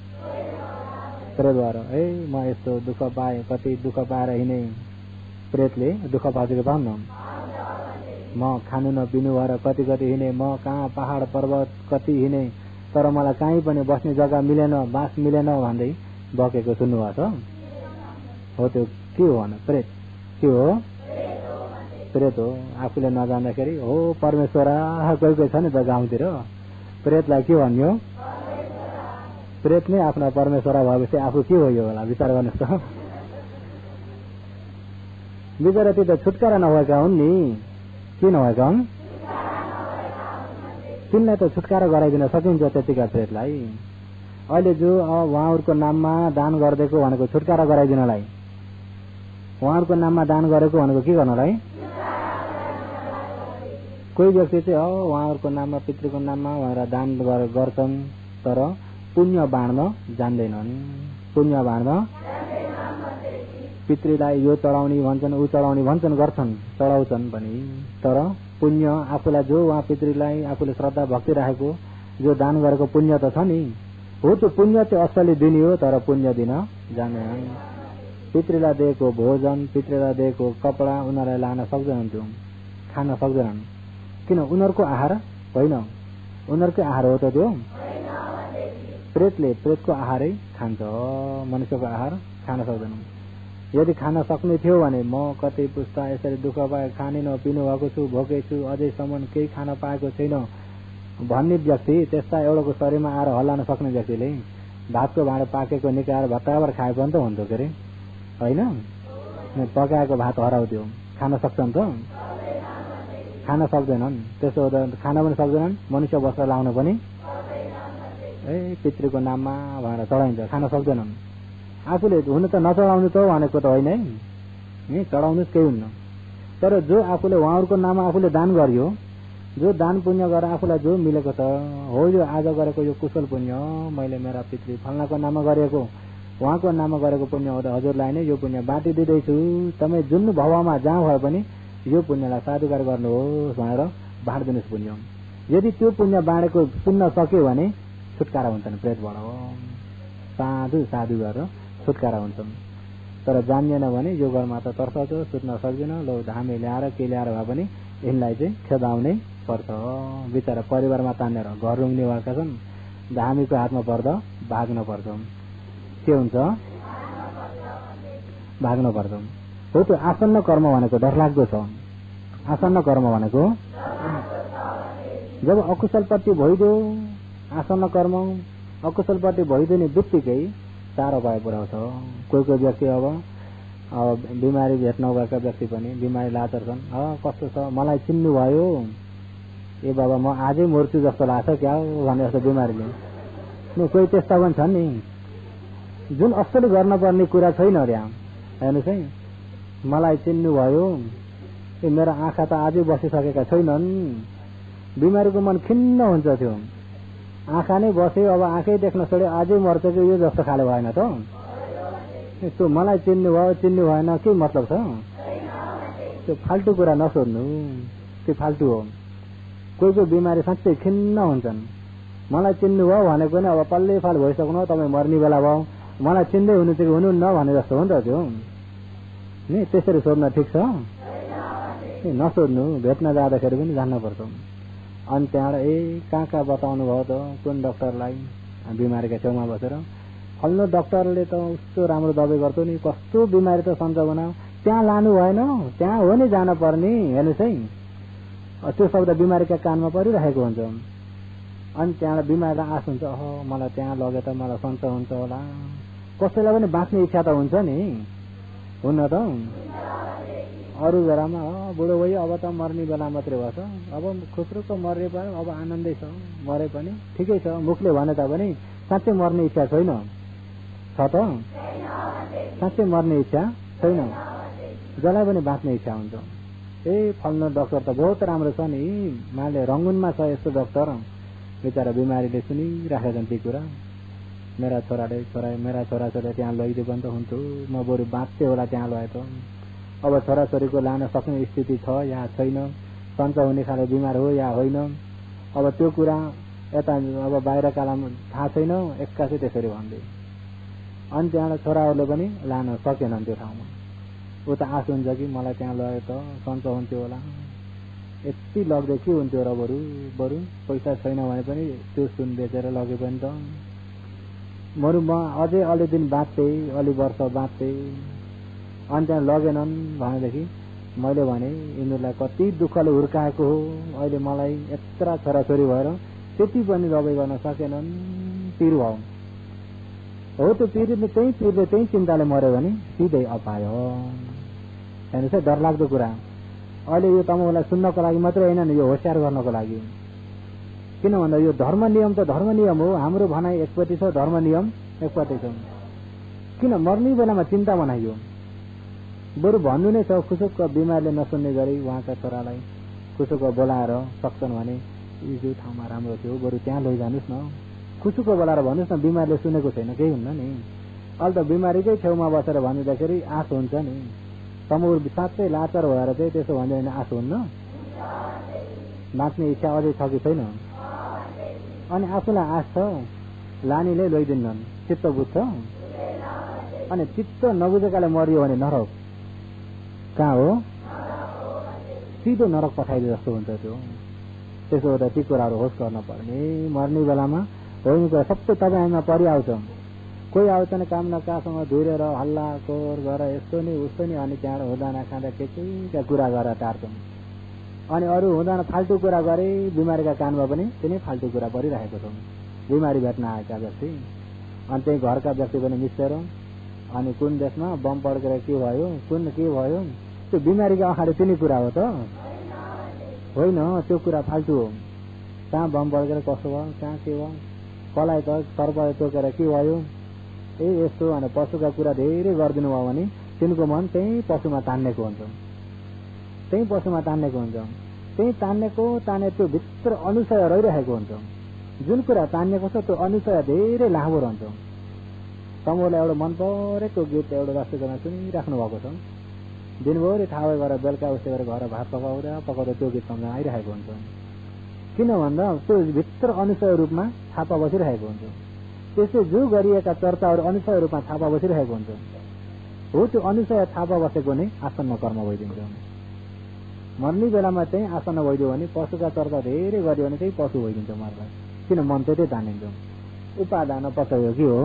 प्रेत भएर म यस्तो दुःख पाएँ, कति दुःख पाएर हिँडे। प्रेतले दुःख पाएको पाउनु, म खानु नपिनु भएर कति हिँडे, म कहाँ पहाड पर्वत कति हिँडे, तर मलाई कहीँ पनि बस्ने जग्गा मिलेन, बास मिलेन भन्दै बकेको सुन्नुभएको छ। हो त्यो के हो भन, प्रेत के हो, प्रेत हो। आफूले नजान्दाखेरि हो परमेश्वर कोही छ नि त गाउँतिर, प्रेतलाई के भन्यो, प्रेत नै आफ्नो परमेश्वर भएपछि आफू के हो यो होला विचार गर्नुहोस् त। बिचरा त्यो त छुटकारा नभएका हुन् नि, के नभएका हुन्, तिनलाई त छुटकारा गराइदिन सकिन्छ त्यतिका प्रेतलाई। अहिले जो उहाँहरूको नाममा दान गरिदिएको भनेको छुटकारा गराइदिनलाई, उहाँहरूको नाममा दान गरेको भनेको के गर्नलाई। कोही व्यक्ति चाहिँ उहाँहरूको नाममा पितृको नाममा भनेर दान गर्छन् तर पुण्य बाँड्न जान्दैनन्। पुण्य बाँड्न पितृलाई यो चढाउने भन्छन्, ऊ चढाउने भन्छन्, गर्छन्, चढाउँछन् पनि, तर पुण्य आफूलाई जो उहाँ पितृलाई आफूले श्रद्धा भक्ति राखेको जो दान गरेको पुण्य त छ नि, हो त्यो पुण्य चाहिँ असली दिने हो, तर पुण्य दिन जान्दैनन्। पितृलाई दिएको भोजन, पितृलाई दिएको कपडा उनीहरूलाई लान सक्दैनन्। खान सक्दैनन्। किन? उनीहरूको आहार होइन, उनीहरूकै आहार हो त त्यो। प्रेतको आहारै खान्छ, मनुष्यको आहार खान सक्दैन। यदि खान सक्ने थियो भने म कतै पुस्ता यसरी दुःख पाए खाने नपिनु भएको छु, भोकै छु, अझैसम्म केही खान पाएको छैन भन्ने व्यक्ति, त्यस्ता एउटाको शरीरमा आएर हल्लान सक्ने व्यक्तिले भातको भाँडो पाकेको निकाएर भत्ताबर खाए पनि त हुन्थ्यो के अरे, होइन? पकाएको भात हराउँथ्यो, खान सक्छन् त? खान सक्दैनन्। त्यसो हुँदा खान पनि सक्दैनन्, मनुष्य वस्त्र लाउन पनि पितृको नाममा भनेर चढाइन्छ, खान सक्दैनन्। आफूले हुन त नचढाउनु त भनेको त होइन है, चढाउनु केही हुन्न। तर जो आफूले उहाँहरूको नाममा आफूले दान गरियो, जो दान पुण्य गरेर आफूलाई जो मिलेको त हो, यो आज गरेको यो कुशल पुण्य मैले मेरा पितृ फल्नाको नाममा गरेको, उहाँको नाममा गरेको पुण्य हो त हजुरलाई नै यो पुण्य बाँटिदिँदैछु, तपाईँ जुन भावमा जहाँ भए पनि यो पुण्यलाई साधुकार गर्नुहोस् भनेर बाँडिदिनुहोस् पुण्य। यदि त्यो पुण्य बाँडेको पुण्य सक्यो भने छुटकारा हुन्छन् प्रेतबाट, साधु गरेर छुटकारा हुन्छन्। तर जान्दैन भने यो घरमा त तर्साउँछ, सुत्न सक्दैन, लो धामे ल्याएर के ल्याएर भए पनि यिनलाई चाहिँ खेदाउनै पर्छ। बिचरा परिवारमा तानेर घर रुङ्ने भएका छन्, धामीको हातमा पर्दा भाग्न पर्छ। के हुन्छ? भाग्न पर्छ। हो त्यो आसन्न कर्म भनेको डरलाग्दो छ। आसन्न कर्म भनेको जब अकुशलपट्टि भइदियो, आसन्न कर्म अकुशलपट्टि भइदिने बित्तिकै चार उपाय पुऱ्याउँछ। कोही व्यक्ति अब बिमारी भेट नभएका व्यक्ति पनि बिमारी लाचार छन्, कस्तो छ मलाई चिन्नु भयो, ए बाबा म आजै मर्छु जस्तो लाग्छ क्या भने जस्तो बिमारीले। कोही त्यस्ता पनि छन् नि, जुन असली गर्न पर्ने कुरा छैन अरे, हेर्नुहोस् है, मलाई चिन्नु भयो, ए मेरो आँखा त आजै बसिसकेका छैनन्। बिमारीको मन खिन्न हुन्छ, त्यो आँखा नै बस्यो, अब आँखै देख्न छोड्यो, आजै मर्छ कि यो जस्तो खाले भएन त। त्यो मलाई चिन्नु भयो चिन्नु भएन के मतलब छ? त्यो फाल्टु कुरा नसोध्नु, त्यो फाल्टु हो। कोही बिमारी साँच्चै खिन्न हुन्छन्, मलाई चिन्नु भयो भनेको पनि अब पल्लै फाल भइसक्नु, तपाईँ मर्ने बेला भयो, मलाई चिन्दै हुनु चाहिँ हुनुहुन्न भने जस्तो हो नि त त्यो नि। त्यसरी सोध्न ठिक छ? नसोध्नु, भेट्न जाँदाखेरि पनि जान्नुपर्छ। अनि त्यहाँबाट कहाँ बताउनु भयो त, कुन डाक्टरलाई? बिमारीका छेउमा बसेर फल्नु डाक्टरले त कस्तो राम्रो दबाई गर्छ नि, कस्तो बिमारी त सन्चो बनाऊ, त्यहाँ लानु भएन, त्यहाँ हो नि जान पर्ने। हेर्नुहोस् है, त्यो शब्द बिमारीका कानमा परिरहेको हुन्छ। अनि त्यहाँबाट बिमारीलाई आश हुन्छ, मलाई त्यहाँ लगे त मलाई सन्चो हुन्छ होला। कसैलाई पनि बाँच्ने इच्छा त हुन्छ नि, हुन त? अरू बेलामा बुढो भयो अब त मर्ने बेला मात्रै भएछ, अब खुसरुको मरे पनि अब आनन्दै छ, मरे पनि ठिकै छ, मुखले भने तापनि साँच्चै मर्ने इच्छा छैन छ त? साँच्चै मर्ने इच्छा छैन, जसलाई पनि बाँच्ने इच्छा हुन्छ। ए फल्नु डाक्टर त बहुत राम्रो छ नि, माले रङ्गुनमा छ यस्तो डाक्टर। बिचरा बिमारीले सुनिराखेका छन् ती कुरा, मेरा छोराछोरी त्यहाँ लैदियो पनि त हुन्थ्यो, म बरु बाँच्थेँ होला त्यहाँ लए त। अब छोराछोरीको लान सक्ने स्थिति छ या छैन, सन्चो हुने खाले बिमार हो या होइन, अब त्यो कुरा यता अब बाहिर कालमा थाहा छैन, एक्कासी त्यसरी भन्दै। अनि त्यहाँबाट छोराहरूले पनि लान सकेनन् त्यो ठाउँमा। उता आश हुन्छ कि मलाई त्यहाँ लगे त सन्चो हुन्थ्यो होला, यति लग्दै के हुन्थ्यो र, बरु पैसा छैन भने पनि त्यो सुन बेचेर लगे पनि त बरु म अझै अलि दिन बाँच्थेँ, अलि वर्ष बाँच्थेँ। अनि त्यहाँ लगेनन् भनेदेखि मैले भने यिनीहरूलाई कति दुःखले हुर्काएको हो, अहिले मलाई यत्रा छोराछोरी भएर त्यति पनि दबाई गर्न सकेनन्, पिर भयो। हो त्यो पिरले त्यही चिन्ताले मर्यो भने सिधै अपाय हो। हेर्नुहोस् है, डरलाग्दो कुरा। अहिले यो तपाईँलाई सुन्नको लागि मात्रै होइन नि, यो होसियार गर्नको लागि। किन भन्दा यो धर्म नियम त धर्म नियम हो, हाम्रो भनाइ एकपट्टि छ, धर्म नियम एकपट्टि छ। किन मर्ने बेलामा चिन्ता बनाइयो? बरु भन्नु नै छ, खुसुक बिमारले नसुन्ने गरी उहाँका छोरालाई खुसुक बोलाएर सक्छन् भने यो ठाउँमा राम्रो थियो, बरु त्यहाँ लैजानुहोस् न, खुसुक बोलाएर भन्नुहोस् न, बिमारले सुनेको छैन केही हुन्न नि। अहिले त बिमारीकै छेउमा बसेर भनिँदाखेरि आश हुन्छ नि, तमुर साँच्चै लाचार भएर चाहिँ त्यसो भन्यो भने आश हुन्न? बाँच्ने इच्छा अझै छ कि छैन? अनि आफूलाई आश छ, लानीले लैदिन्नन्, चित्त बुझ्छ। अनि चित्त नबुझेकाले मरियो भने नरक कहाँ हो? सिधो नरक पठाइदिए जस्तो हुन्छ त्यो। त्यसो हुँदा ती कुराहरू होस् गर्न पर्ने। मर्ने बेलामा होइन कुरा सबै तपाईँमा परिआउँछ। कोही आउँछन् काम नकासँग धुरेर हल्ला कोर गर यस्तो नि उस्तो नि, अनि त्यहाँ हुँदैन खाँदा के कुरा गरेर टार्छौँ। अनि अरू हुँदैन फाल्टु कुरा गरे, बिमारीका कानमा पनि तिनै फाल्टु कुरा परिरहेको छौँ। बिमारी भेट्न आएका व्यक्ति अनि त्यही घरका व्यक्ति पनि मिसेर अनि कुन देशमा बम पड्केर के भयो, कुन के भयो, त्यो बिमारीको अगाडि तिनै कुरा हो त होइन। त्यो कुरा फाल्टु हो। कहाँ बम पड्केर कसो भयो, कहाँ के भयो, कसलाई त सर्पले टोकेर के भयो, यस्तो भने पशुका कुरा धेरै गरिदिनु भयो भने तिनको मन त्यही पशुमा तान्नेको हुन्छ। त्यही पशुमा तान्नेको हुन्छ। त्यही तान्ने त्यो भित्र अनुशय रहिरहेको हुन्छ। जुन कुरा तान्नेको छ त्यो अनुशय धेरै लामो रहन्छ। समूहलाई एउटा मन परेको गीत एउटा राष्ट्रियमा सुनिराख्नु भएको छ। दिनभरि थाहा गरेर बेलुका उठेर गरेर घर भात पकाउँदा त्यो गीत सम्झना आइरहेको हुन्छ। किन भन्दा त्यो भित्र अनुशय रूपमा छापा बसिरहेको हुन्छ। त्यसले जो गरिएका चर्चाहरू अनुशय रूपमा छापा बसिरहेको हुन्छ। हो त्यो अनुशय छापा बसेको नै आसन्न कर्म भइदिन्छ। मर्ने बेलामा चाहिँ आसन्न भइदियो भने पशुका चर्चा धेरै गरियो भने चाहिँ पशु भइदिन्छ मर्दा। किन मन त्यतै तानिन्छ। उपादान पचायो कि हो।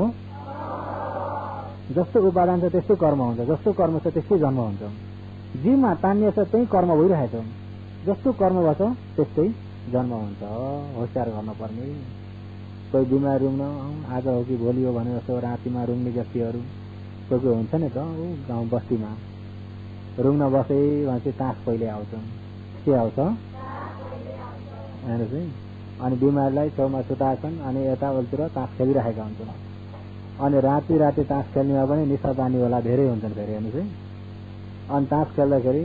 जस्तो उपादान छ त्यस्तै कर्म हुन्छ, जस्तो कर्म छ त्यस्तै जन्म हुन्छ। जीवमा तान्य छ त्यही कर्म भइरहेछ। जस्तो कर्म भएछ त्यस्तै जन्म हुन्छ। होसियार गर्नुपर्ने। कोही बिमार रुङ्न आज हो कि भोलि हो भने जस्तो रातिमा रुङ्ने व्यक्तिहरू कोही कोही हुन्छ नि त गाउँ बस्तीमा रुङ्न बसे भनेपछि तास पहिले आउँछ। के आउँछ हेर्नुहोस् है। अनि बिमारीलाई छेउमा सुताएछन् अनि यता उल्तिर तास खेलिरहेका हुन्छन्। अनि राति तास खेल्नेमा पनि निशापानी होला धेरै हुन्छन् फेरि हेर्नुहोस् है। अनि तास खेल्दाखेरि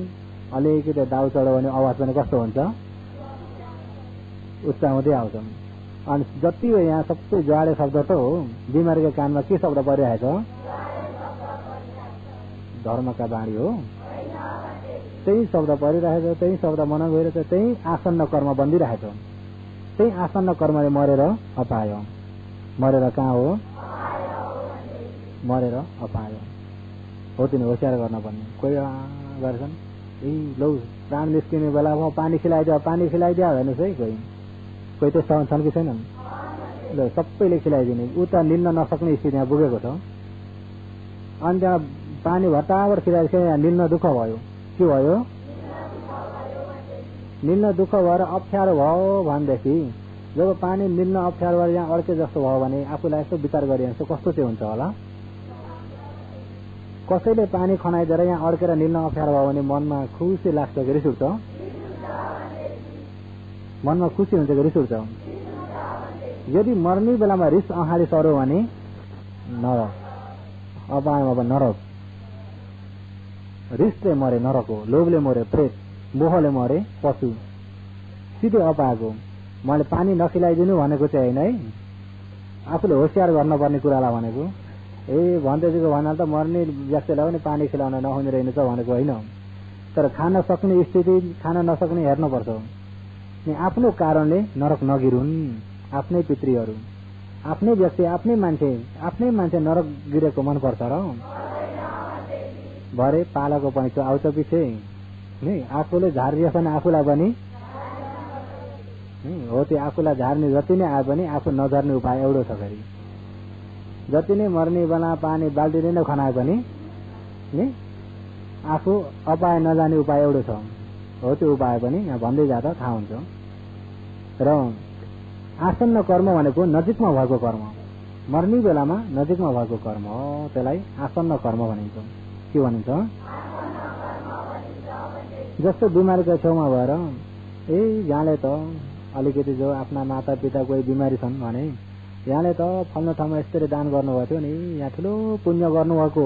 अलिकति दाउ चढ्यो भने आवाज पनि कस्तो हुन्छ, उच्च हुँदै आउँछन्। अनि जति यहाँ सबै ज्वाडे शब्द त हो, बिमारीको कानमा के शब्द परिरहेको छ, धर्मका बाणी हो। त्यही शब्द परिरहेको, त्यही शब्द मनन भइरहेछ, त्यही आसन्न कर्म बन्दिरहेको। त्यही आसन्न कर्मले मरेर अपायो। मरेर कहाँ हो, मरेर अपायो हो। तिनी होसियार गर्न पर्ने। कोही गर्छन् लौ प्राण निस्किने बेलामा पानी खिलाइदियो हेर्नुहोस् है। कोही त्यस्तो छन् कि छैनन्? ल सबैले खिलाइदिने। उता निल्न नसक्ने स्थिति यहाँ पुगेको छ। अनि त्यहाँ पानी भट्टाबाट खिलाइदिन्छ, यहाँ निल्न दुःख भयो। के भयो? निल्न दुःख भएर अप्ठ्यारो भयो भनेदेखि जब पानी निल्न अप्ठ्यारो भएर यहाँ अड्के जस्तो भयो भने आफूलाई यसो विचार गरिन्छ कस्तो चाहिँ हुन्छ होला। कसैले पानी खनाइदिएर यहाँ अड्केर निल्न अप्ठ्यारो भयो भने मनमा खुसी लाग्छ कि रिस उठ्छ? मनमा खुसी हुन्छ कि रिस उठ्छ? यदि मर्ने बेलामा रिस अगाडि सर्यो भने नरक, अपायमा अब नरक। रिसले मरे नरक हो, लोभले मरे प्रेत, मोहले मरे पशु, सिधै अपाएको। मैले पानी नखिलाइदिनु भनेको चाहिँ होइन है, आफूले होसियार गर्नुपर्ने कुरालाई भनेको। भन्दैछको भन्नाले त मर्ने व्यक्तिलाई पनि पानी खिलाउन नहुने रहेनछ भनेको होइन। तर खान सक्ने स्थिति, खान नसक्ने हेर्नुपर्छ। आफ्नो कारणले नरक नगिरुन्। आफ्नै पितृहरू, आफ्नै व्यक्ति, आफ्नै मान्छे नरक गिरेको मनपर्छ र भरे पालाको पैँचो आउँछ पछि नि। आफूले झारिएछ भने आफूलाई पनि हो। त्यो आफूलाई झार्ने जति नै आए पनि आफू नझर्ने उपाय एउटो छ। फेरि जति नै मर्ने बेला पानी बाल्टीले नै खनाए पनि नि आफू अपाय नजाने उपाय एउटो छ। हो त्यो उपाय पनि यहाँ भन्दै जाँदा थाहा हुन्छ। र आसन्न कर्म भनेको नजिकमा भएको कर्म, मर्ने बेलामा नजिकमा भएको कर्म हो। त्यसलाई आसन्न कर्म भनिन्छ। के भनिन्छ? जस्तो बिमारीको छेउमा भएर यहाँले त अलिकति जो आफ्ना माता पिता कोही बिमारी छन् भने यहाँले त फल्लो ठाउँमा यस्तरी दान गर्नुभएको थियो नि, यहाँ ठुलो पुण्य गर्नुभएको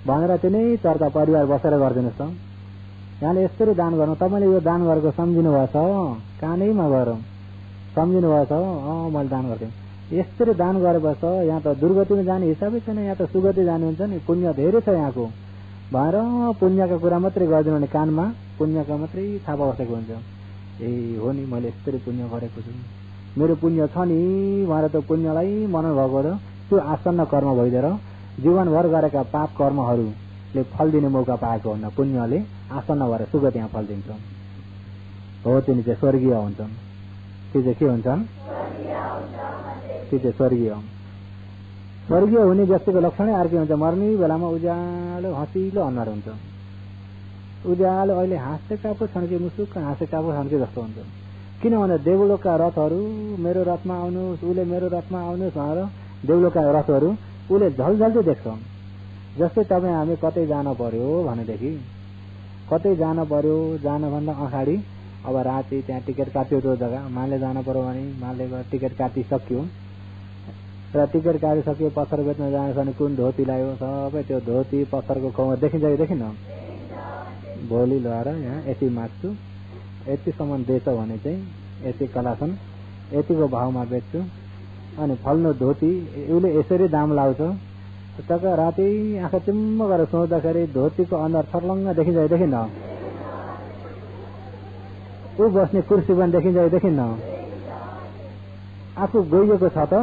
भनेर तिनै चर्चा परिवार बसेर गरिदिनुहोस् त। यहाँले यस्तरी दान गर्नु, तपाईँले यो दान गरेको सम्झिनु भएछ, कानैमा गएर सम्झिनु भएछ, मैले दान गर्थेँ। यस्तरी दान गरेपछि यहाँ त दुर्गतिमा जाने हिसाबै छैन, यहाँ त सुगति जाने हुन्छ नि, पुण्य धेरै छ यहाँको भनेर पुण्यका कुरा मात्रै गरिदिनु भने कानमा पुण्यका मात्रै छापा बसेको हुन्छ। हो नि मैले यस्तरी पुण्य गरेको छु, मेरो पुण्य छ नि भनेर त्यो पुण्यलाई मनन भएको र त्यो आसन्न कर्म भइदिएर जीवनभर गरेका पाप कर्महरूले फल दिने मौका पाएको हुन्न। पुण्यले आसन्न भएर सुगति यहाँ फल दिन्छ। हो तिनी चाहिँ स्वर्गीय हुन्छन्। ती चाहिँ के हुन्छन्? ती चाहिँ स्वर्गीय। स्वर्गीय हुने व्यक्तिको लक्षणै अर्कै हुन्छ। मर्ने बेलामा उज्यालो हँसिलो अनुहार हुन्छ। उज्यालो अहिले हाँसेका पो छन् कि मुसुक्क हाँसेका पो छन् कि जस्तो हुन्छ। किनभने देवलोकका रथहरू मेरो रथमा आउनुहोस्, उसले मेरो रथमा आउनुहोस् भनेर देवलोकका रथहरू उसले झलझल्दै देख्छ। जस्तै तपाईँ हामी कतै जान पर्यो भनेदेखि, कतै जान पर्यो, जानभन्दा अगाडि अब राति त्यहाँ टिकट काट्यो, त्यो जग्गा माले जानु पर्यो भने माले गएर टिकट काटिसक्यो र टिकट काटिसक्यो पत्थर बेच्न जान्छ भने कुन धोती लगायो, सबै त्यो धोती पत्थरको खाउमा देखिन्छ कि देखिन? भोलि लगाएर यहाँ यति माग्छु, यतिसम्म बेच भने चाहिँ यति कलासन, यतिको भावमा बेच्छु, अनि फल्नु धोती उसले यसरी दाम लाउँछ। तक राति आँखा चिम्म गरेर सोच्दाखेरि धोतीको अनुहार छर्लङ्ग देखिन्छ कि देखिन? ऊ बस्ने कुर्सी पनि देखिन्छ कि देखिन? आफू गइएको छ त,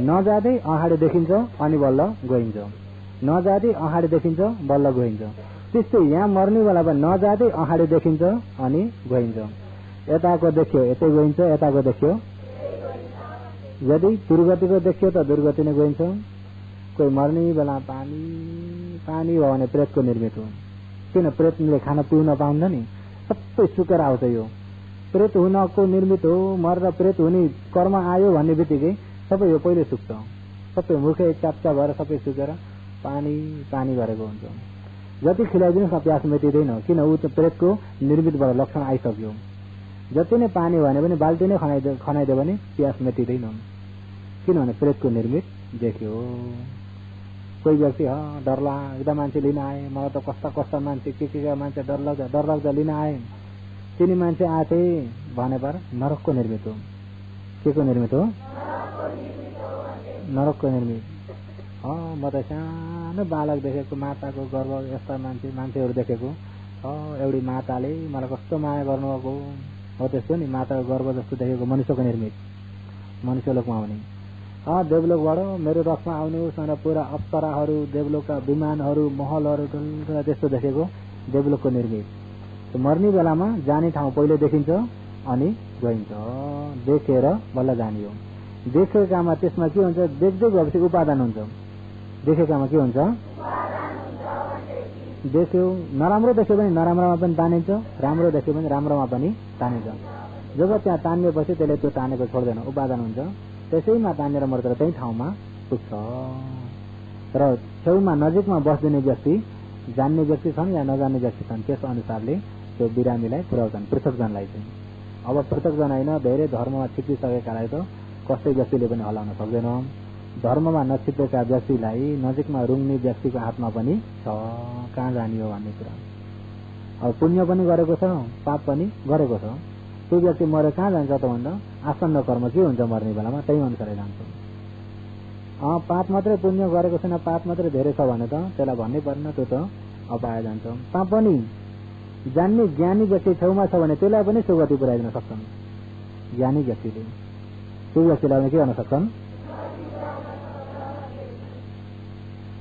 नजाँदै अगाडि देखिन्छ अनि बल्ल गइन्छ, नजाँदै अगाडि देखिन्छ बल्ल गइन्छ। त्यस्तै यहाँ मर्ने बेला पनि नजाँदै अगाडि देखिन्छ अनि गइन्छ। यताको देख्यो यतै गइन्छ, यताको देख्यो, यदि दुर्गतिको देख्यो त दुर्गति नै गइन्छ। कोही मर्ने बेला पानी पानी भयो भने प्रेतको निर्मित हो। किन? प्रेतले खाना पिउन पाउँदैन नि, सबै सुकेर आउँछ। यो प्रेत हुनको निर्मित हो। मरेर प्रेत हुने कर्म आयो भन्ने बित्तिकै सबै यो पहिले सुक्छ, सबै मुखै च्याप्चा भएर सबै सुकेर पानी पानी गरेको हुन्छ। जति खिलाइदिनुहोस् न प्यास मेटिँदैन, किन? ऊ त प्रेतको निर्मितबाट लक्षण आइसक्यो। जति नै पानी भने पनि बाल्टी नै खनाइदियो भने प्यास मेटिँदैन, किनभने प्रेतको निर्मित देख्यो। कोही व्यक्ति डर लाग्दा मान्छे लिन आए, मलाई त कस्ता कस्ता मान्छे के मान्छे डर लाग्दा लिन आए, तिनी मान्छे आथे भने पर नरकको निर्मित हो। के को निर्मित हो? नरकको निर्मित। म त सानो बालक देखेको, माताको गर्भ यस्ता मान्छेहरू देखेको, एउटी माताले मलाई कस्तो माया गर्नुभएको हो त्यस्तो नि, माताको गर्भ जस्तो देखेको मनुष्यको निर्मित, मनुष्य लोकमा आउने। देवलोकबाट मेरो रथमा आउनुहोस् भनेर पुरा अप्सराहरू, देवलोकका विमानहरू, महलहरू त्यस्तो देखेको देवलोकको निर्मित। मर्ने बेलामा जाने ठाउँ पहिले देखिन्छ अनि गइन्छ, देखेर बल्ल जाने हो। देखेकामा त्यसमा के हुन्छ? देख्दै गएपछि उपादान हुन्छ। देखेकामा के हुन्छ? देख्यो नराम्रो देख्यो भने नराम्रोमा पनि तानिन्छ, राम्रो देख्यो भने राम्रोमा पनि तानिन्छ। जब त्यहाँ तानिएपछि त्यसले त्यो तानेको छोड्दैन, उपादान हुन्छ। त्यसैमा तानेर मर्दा त्यही ठाउँमा पुग्छ। र छेउमा नजिकमा बस्दिने व्यक्ति, जान्ने व्यक्ति छन् या नजान्ने व्यक्ति छन्, त्यस अनुसारले त्यो बिरामीलाई पुर्याउँछन्, पृथकजनलाई चाहिँ। अब पृथकजन होइन, धेरै धर्ममा छिपिसकेकालाई त कसै व्यक्तिले पनि हलाउन सक्दैन। धर्ममा नछिपेका व्यक्तिलाई नजिकमा रुङ्ने व्यक्तिको हातमा पनि छ कहाँ जाने हो भन्ने कुरा। अब पुण्य पनि गरेको छ, पाप पनि गरेको छ, त्यो व्यक्ति मरे कहाँ जान्छ त भन्दा आसन्न कर्म के हुन्छ मर्ने बेलामा त्यही अनुसारै जान्छ। पाप मात्रै पुण्य गरेको छैन, पाप मात्रै धेरै छ भने त त्यसलाई भन्नै पर्ने, त्यो त अपाय जान्छ। पनि जान्ने ज्ञानी व्यक्ति छेउमा छ भने त्यसलाई पनि सुगति पुर्याइदिन सक्छन्। ज्ञानी व्यक्तिले त्यो व्यक्तिलाई पनि के गर्न सक्छन्?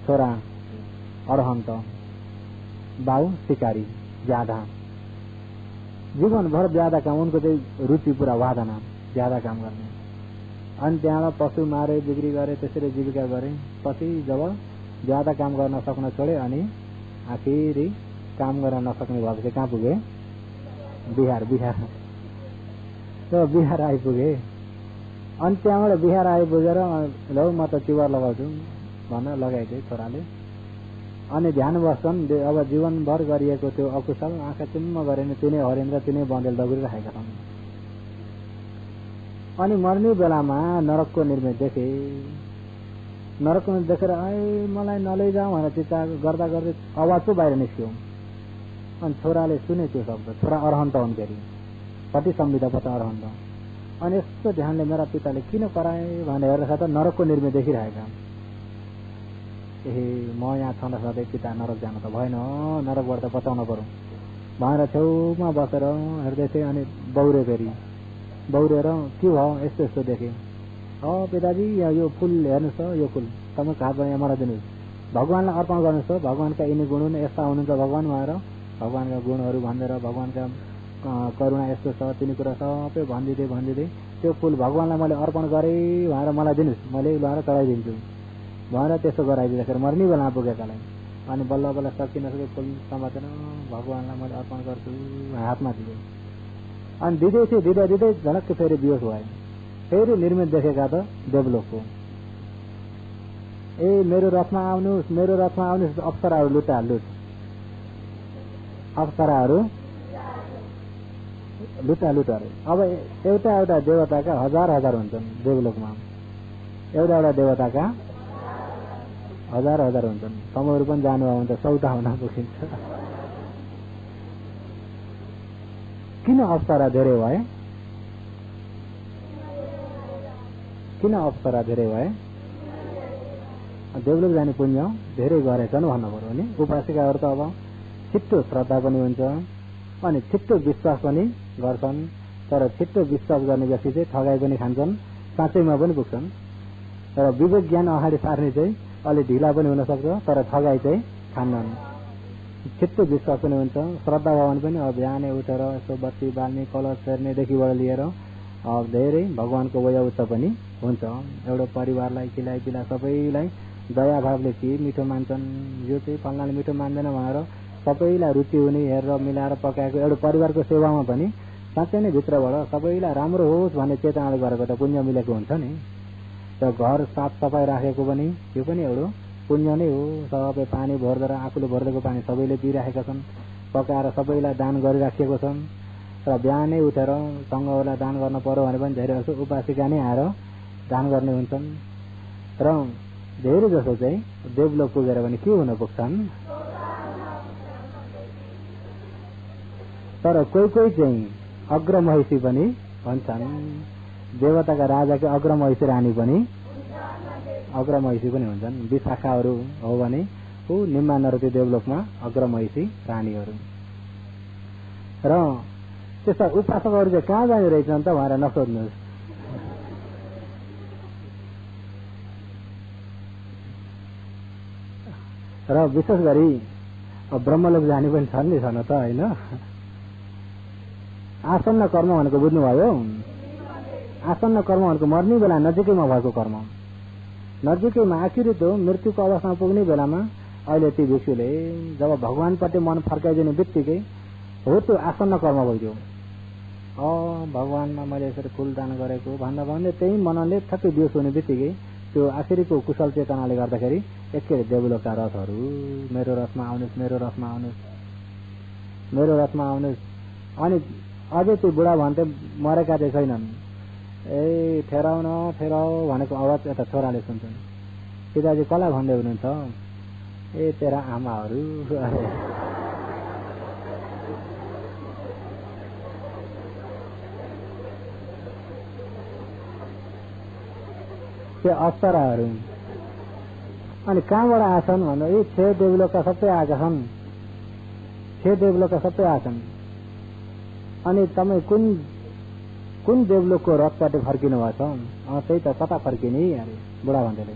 छोरा अरहन्त, बाउ सिकारी, ज्यादा जीवनभर ज्यादा काम, उनको चाहिँ रुचि पुरा वादना, ज्यादा काम गर्ने। अनि त्यहाँबाट पशु मारे, बिक्री गरे, त्यसरी जीविका गरे। पछि जब ज्यादा काम गर्न सक्न छोडे अनि आखिरी काम गर्न नसक्ने भएपछि कहाँ पुगे? बिहार। जब बिहार आइपुगे अनि त्यहाँबाट बिहार आइपुगेर ल म त चिवर लगाउँछु भनेर लगाइदिए छोराले। अनि ध्यान बस्छन्, अब जीवनभर गरिएको त्यो अकुशल आँखा चिम्म गरेर तिनै हरेन्द्र तिनै बन्देल दगुरिरहेका छन्। अनि मर्ने बेलामा नरकको निर्मित देखे। नरकको निर्मित देखेर मलाई नलैजाऊ भनेर चिन्ता गर्दा गर्दै आवाज पो बाहिर निस्क्यो। अनि छोराले सुने त्यो शब्द, छोरा अरहन्त हुन् फेरि, कति संविधा पता अरहन्त। अनि यस्तो ध्यानले मेरा पिताले किन कराए भनेर हेर्दा त नरकको निर्मित देखिरहेका। म यहाँ छँदा सधैँ पिता नरक जानु त भएन, नरकबाट त बचाउन पर्यो भनेर छेउमा बसेर हेर्दै थिएँ। अनि बौरे फेरि बौरेर के भयो यस्तो यस्तो देखेँ। पिताजी यो फुल हेर्नुहोस् त, यो फुल तपाईँको हातमा यहाँ मलाई दिनुहोस्, भगवान्लाई अर्पण गर्नुहोस् त, भगवान्का यिनी गुण हुन्, यस्ता हुनुहुन्छ भगवान् भनेर भगवान्का गुणहरू भनेर भगवान्का करुणा यस्तो छ तिनी कुरा सबै भनिदिँदै त्यो फुल भगवानलाई मैले अर्पण गरेँ भनेर मलाई दिनुहोस्, मैले लगाएर चढाइदिन्छु भनेर त्यसो गराइदिँदाखेरि मर्ने बेला पुगेकालाई अनि बल्ल बल्ल सकि नसके फुल समातेर भगवानलाई मैले अर्पण गर्छु हातमा दिएँ। अनि दिँदै थिएँ दिँदै झनक्क फेरि बिहोस भयो। फेरि निर्मित देखेका त देवलोकको। ए मेरो रथमा आउनुहोस् अप्सराहरू लुटालुट, अप्सराहरू लुटालुटहरू। अब एउटा देवताका हजार हुन्छन् देवलोकमा, एउटा देवताका हजार हुन्छन्। समयहरू पनि जानुभयो भने त 14 हुन पुगिन्छ। किन अप्सरा धेरै भए? देवलोक जाने पुण्य धेरै गरेछन् भन्नु पर्यो नि। उपासिकाहरू त अब छिट्टो श्रद्धा पनि हुन्छ अनि छिट्टो विश्वास पनि गर्छन्, तर छिट्टो विश्वास गर्ने व्यक्ति चाहिँ ठगाई पनि खान्छन्, साँच्चैमा पनि पुग्छन्। तर विवेक ज्ञान अगाडि सार्ने चाहिँ अलि ढिला पनि हुन सक्छ, तर ठगाई चाहिँ खान्नन्। छिट्टो विश्वास पनि हुन्छ, श्रद्धा भवन पनि अब बिहानै उठेर यसो बत्ती बाल्ने कलश फेर्नेदेखिबाट लिएर अब धेरै भगवानको वयोउत्त पनि हुन्छ। एउटा परिवारलाई खिलाइ सबैलाई दया भावले कि मिठो मान्छन्, यो चाहिँ फल्नाले मिठो मान्दैन भनेर सबैलाई रुचि हुने हेरेर मिलाएर पकाएको एउटा परिवारको सेवामा पनि साँच्चै नै भित्रबाट सबैलाई राम्रो होस् भन्ने चेतनाले गरेको त पुण्य मिलेको हुन्छ नि। त घर साफ सफाई राखेको पनि यो पनि एउटा पुण्य नै हो। सबै पानी भर्दै आफूले भर्देको पानी सबैले पिइराखेका छन्, पकाएर सबैलाई दान गरिराखेको छन्। र बिहानै उठेर सङ्घहरूलाई दान गर्न पर्यो भने पनि धेरै जसो उपासिका नै आएर दान गर्ने हुन्छन्। र धेरै जसो चाहिँ देवलोक पुगेर पनि के हुन पुग्छन्। तर कोही चाहिँ अग्रमहिषी पनि भन्छन्, देवताका राजाको अग्रमहिषी रानी पनि हुन्छन्। विशाखाहरू हो भने ऊ निम्मा नरती देवलोकमा अग्रमहिषी रानीहरू। र त्यस्ता उपासकहरू चाहिँ कहाँ जाने रहेछन् त भनेर नसोध्नुहोस्। र विशेष गरी ब्रह्मलोक जाने पनि छन् नि, छन त होइन। आसन्न कर्म भनेको बुझ्नुभयो? आसन्न कर्म भनेको मर्ने बेला नजिकैमा भएको कर्म, नजिकैमा आखिरी त मृत्युको अवस्थामा पुग्ने बेलामा अहिले ती भिक्षुले जब भगवानपट्टि मन फर्काइदिने बित्तिकै हो त्यो आसन्न कर्म भइदियो। भगवानमा मैले यसरी फुल दान गरेको भन्दा त्यही मनले ठक्कै बिहोस हुने बित्तिकै त्यो आखिरीको कुशल चेतनाले गर्दाखेरि एकै देवलोकका रथहरू मेरो रथमा आउनुहोस्। अनि अझै त्यो बुढा भन्थे मरेका चाहिँ छैनन्। ए फेराउ भनेको आवाज यता छोराले सुन्छन्। पिताजी कसलाई भन्दै हुनुहुन्छ? ए तेरा आमाहरू। त्यो अप्सराहरू। अनि कहाँबाट आछन् भन्दा यी 6 देवलोकका सबै आएका छन्। अनि तपाईँ कुन देवलोकको रथबाट फर्किनु भएको छ? त्यही त कता फर्किने अरे बुढा भन्दैले।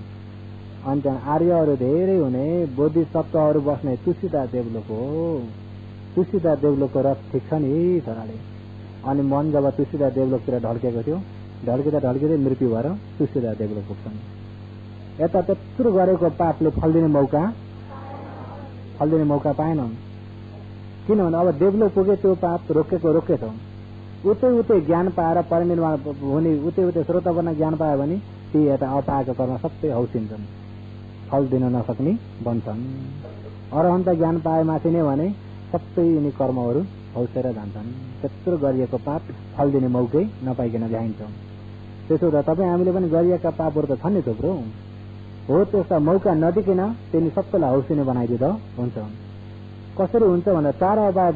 अनि त्यहाँ आर्यहरू धेरै हुने बोधिसत्वहरू बस्ने तुलसीदास देवलोकको रथ ठिक छ नि छोराले। अनि मन जब तुलसीदास देवलोकतिर ढल्केको थियो, ढल्किँदै मृत्यु भएर तुलसीदास देवलोक पुग्छन्। यता त्यत्रो गरेको पापले फल्दिने मौका पाएनन्। किनभने अब देवलोक पुगे त्यो पाप रोकेछ। उतै ज्ञान पाएर परिनिर्वाण हुने उतै श्रोता बन्न ज्ञान पायो भने ती यता अपाएको कर्म सबै हौसिन्छन्, फल दिन नसक्ने बन्छन्। अरहन्त ज्ञान पाए माथि नै भने सबै यिनी कर्महरू हौसेर जान्छन्। त्यत्रो गरिएको पाप फल दिने मौकै नपाइकन जाइन्छ। त्यसो त तपाईँ हामीले पनि गरिएका पापहरू त छन् नि थुप्रो हो। त्यस्ता मौका नदिकन तिनी सबैलाई हौसिने बनाइदिँदा हुन्छ। कसरी हुन्छ भन्दा 4 अपाय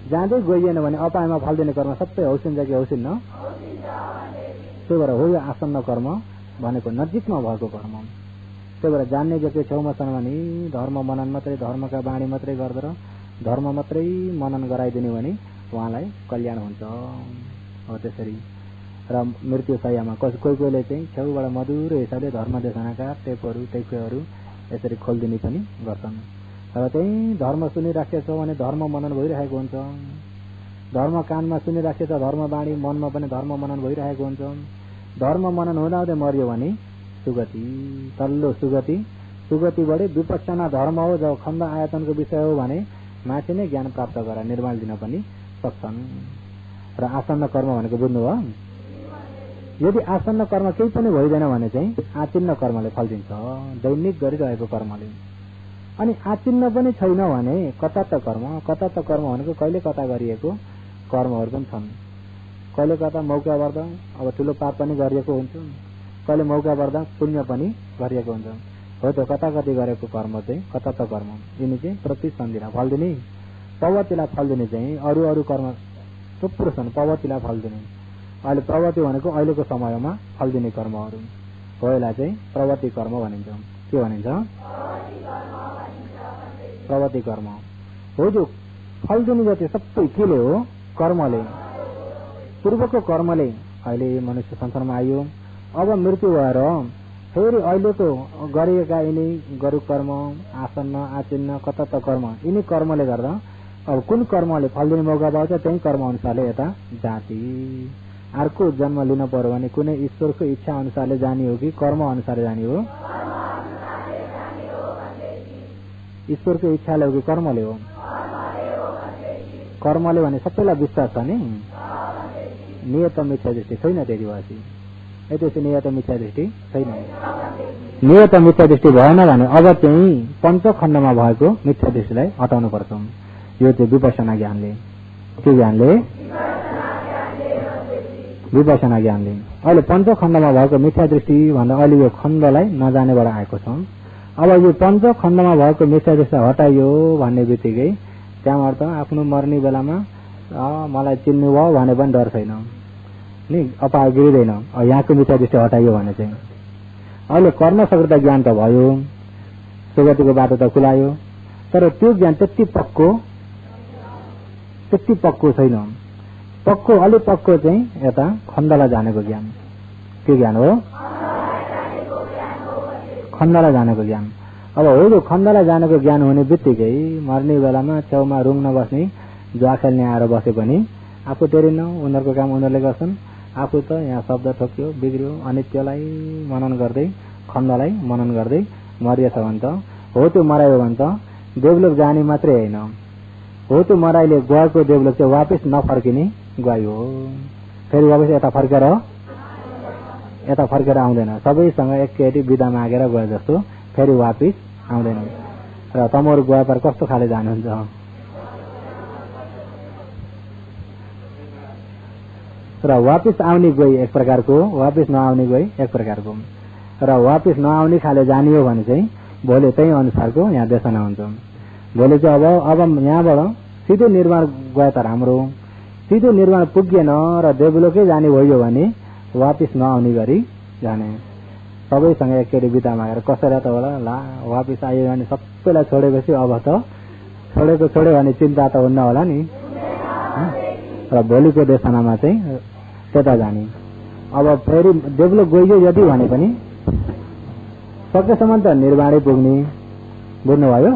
जाँदै गइएन भने अपायमा फल्दिने कर्म सबै हौसिन्छ कि हौसिन्न? त्यही भएर हो यो आसन्न कर्म भनेको नजिकमा भएको कर्म। त्यही भएर जान्ने व्यक्ति छेउमा छन् भने धर्म मनन मात्रै, धर्मका बाणी मात्रै गर्दै धर्म मात्रै मनन गराइदिने भने उहाँलाई कल्याण हुन्छ। हो त्यसरी। र मृत्यु शय्यामा कोहीले चाहिँ छेउबाट मधुर हिसाबले धर्म देशनाका टेपहरू यसरी खोलिदिने पनि गर्छन्। र त्यही धर्म सुनिराखेको छ भने धर्म मनन भइरहेको हुन्छ। धर्म कानमा सुनिराखेको छ, धर्म बाणी मनमा पनि धर्म मनन भइरहेको हुन्छ। धर्म मनन हुँदाहुँदै मर्यो भने सुगति, तल्लो सुगति। सुगतिबाट विपश्यना धर्म हो, जब खण्ड आयतनको विषय हो भने माथि नै ज्ञान प्राप्त गरेर निर्माण दिन पनि सक्छन्। र आसन्न कर्म भनेको बुझ्नुभयो? यदि आसन्न कर्म केही पनि भइदैन भने चाहिँ आचिन्न कर्मले फल दिन्छ, दैनिक गरिरहेको कर्मले। अनि आचिन्न पनि छैन भने कतत्त कर्म। कतत्त कर्म भनेको कहिले कता गरिएको कर्महरू पनि छन्। कहिले कता मौका पर्दा अब ठुलो पाप पनि गरिएको हुन्छ, कहिले मौका पर्दा पुण्य पनि गरिएको हुन्छ। हो त कता कति गरेको कर्म चाहिँ कतत्त कर्म। यिनी चाहिँ प्रतिसन्धिलाई फल दिने, प्रवृत्तिलाई फल दिने चाहिँ अरू अरू कर्म थुप्रो छन्। प्रवृत्तिलाई फल दिने, अहिले प्रवृत्ति भनेको अहिलेको समयमा फल दिने कर्महरू हो, यसलाई चाहिँ प्रवृत्ति कर्म भनिन्छ। के भनिन्छ? प्रवृत्ति कर्म हो। जो फल दिने जति सबै केले हो? कर्मले, पूर्वको कर्मले। अहिले मनुष्य संसारमा आयो, अब मृत्यु भएर फेरि अहिलेको गरिएका यिनी गरु कर्म, आसन्न, आचिन्न, कतत्त कर्म, यिनी कर्मले गर्दा अब कुन कर्मले फल दिने मौका पाउँछ त्यही कर्म अनुसारले यता जाति। अर्को जन्म लिन पर्यो भने कुनै ईश्वरको इच्छा अनुसारले जाने हो कि कर्म अनुसारले जाने हो? ईश्वरको इच्छाले हो कि कर्मले हो? कर्मले भने सबैलाई विश्वास छ नि, नियत मिथ्या दृष्टि छैन त्यति भएपछि। त्यसपछि नियत मिथ्या दृष्टि छैन। नियत मिथ्या दृष्टि भएन भने अब चाहिँ पञ्चखण्डमा भएको मिथ्या दृष्टिलाई हटाउनु पर्छ। यो चाहिँ विपश्यना ज्ञानले। के ज्ञानले? विपश्यना ज्ञानले। अहिले पञ्चखण्डमा भएको मिथ्या दृष्टि भन्दा अहिले यो खण्डलाई नजानेबाट आएको छ। अब यो पञ्चखण्डमा भएको मिथ्या दृष्टि हटाइयो भन्ने बित्तिकै त्यहाँबाट त आफ्नो मर्ने बेलामा मलाई चिन्नु भयो भने पनि डर छैन नि, अपाय गिरिँदैन। यहाँको मिथ्या दृष्टि हटाइयो भने चाहिँ अहिले कर्म सकृत ज्ञान त भयो, सुगतिको बाटो त खुलायो, तर त्यो ज्ञान त्यति पक्को छैन। पक्को अलि पक्को चाहिँ यता खण्डलाई जानेको ज्ञान। के ज्ञान हो? खण्डलाई जानेको ज्ञान। अब हो जो खण्डलाई जानेको ज्ञान हुने बित्तिकै मर्ने बेलामा छेउमा रुङ्न बस्ने जुवा खेल्ने आएर बसे पनि आफू टेरिन्न, उनीहरूको काम उनीहरूले गर्छन्, आफू त यहाँ शब्द ठोक्यो, बिग्रियो, अनि त्यसलाई मनन गर्दै खण्डलाई मनन गर्दै मरिएछ भने त हो त्यो मरायो भने त देवलोक जाने मात्रै होइन, हो त्यो मराइले गएको देवलोक चाहिँ वापिस नफर्किने गयो। फेरि वापिस यता फर्केर आउँदैन, सबैसँग एकचोटि बिदा मागेर गए जस्तो फेरि वापिस आउँदैन। र तमहरू गए पर कस्तो खाले जानुहुन्छ? र वापिस आउने गई एक प्रकारको, वापिस नआउने गई एक प्रकारको। र वापिस नआउने खाले जानियो भने चाहिँ भोलि त्यही अनुसारको यहाँ देशना हुन्छ। भोलि चाहिँ अब यहाँबाट सिधै निर्माण गए त राम्रो, सिधै निर्माण पुगेन र देवलोकै जाने भयो भने वापिस नआउने गरी जाने। सबैसँग एकचोटि बिदा मागेर कसैलाई त होला ला वापिस आयो भने सबैलाई छोडेपछि अब त छोड्यो भने चिन्ता त हुन्न होला नि। र भोलिको देशनामा चाहिँ त्यता जाने। अब फेरि देवलोक गइयो यदि भने पनि सकेसम्म त निर्माणै पुग्ने। बुझ्नुभयो?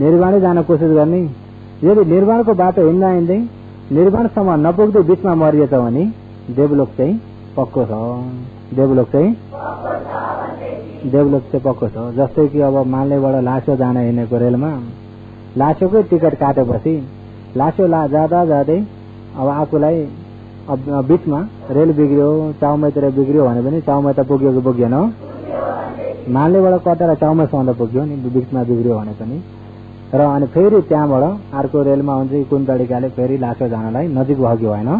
निर्माणै जान कोसिस गर्ने। यदि निर्माणको बाटो हिँड्दै निर्माणसम्म नपुग्दै बिचमा मरिएछ भने देवलोक चाहिँ पक्को छ। देवलोक चाहिँ पक्को छ। जस्तै कि अब मालेबाट लासो जान हिँडेको रेलमा लासोकै टिकट काटेपछि लासो जाँदा जाँदै अब आफूलाई बिचमा रेल बिग्रियो, चाउमाईतिर बिग्रियो भने पनि चाउमाई त पुग्यो कि पुगेन? मालेबाट कटेर चाउमाईसम्म त पुग्यो नि, बिचमा बिग्रियो भने पनि। र अनि फेरि त्यहाँबाट अर्को रेलमा हुन्छ कि कुन तरिकाले फेरि लासो जानलाई नजिक भयो होइन?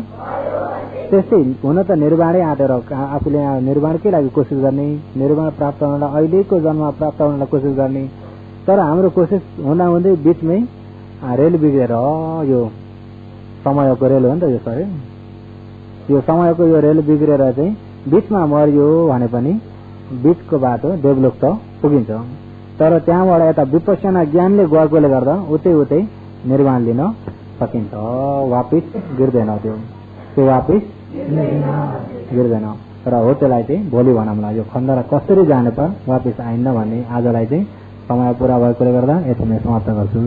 त्यस्तै हुन त निर्माणै आँटेर आफूले निर्माणकै लागि कोसिस गर्ने, निर्माण प्राप्त हुनलाई अहिलेको जन्म प्राप्त हुनलाई कोसिस गर्ने। तर हाम्रो कोसिस हुँदा हुँदै बिचमै रेल बिग्रेर यो समयको रेल हो नि त यो सर, यो समयको यो रेल बिग्रेर चाहिँ बिचमा मरियो भने पनि बिचको बाटो देवलोक त पुगिन्छ। तर त्यहाँबाट यता विपश्यना ज्ञानले गएकोले गर्दा उतै निर्माण लिन सकिन्छ। वापिस गिर्दैन, त्यो वापिस गिर्दैन। र हो त्यसलाई चाहिँ भोलि भनौँला यो खण्डलाई कसरी जाने पर वापिस आइन्न भन्ने आजलाई चाहिँ समय पुरा भएकोले गर्दा यति नै समाप्त गर्छु।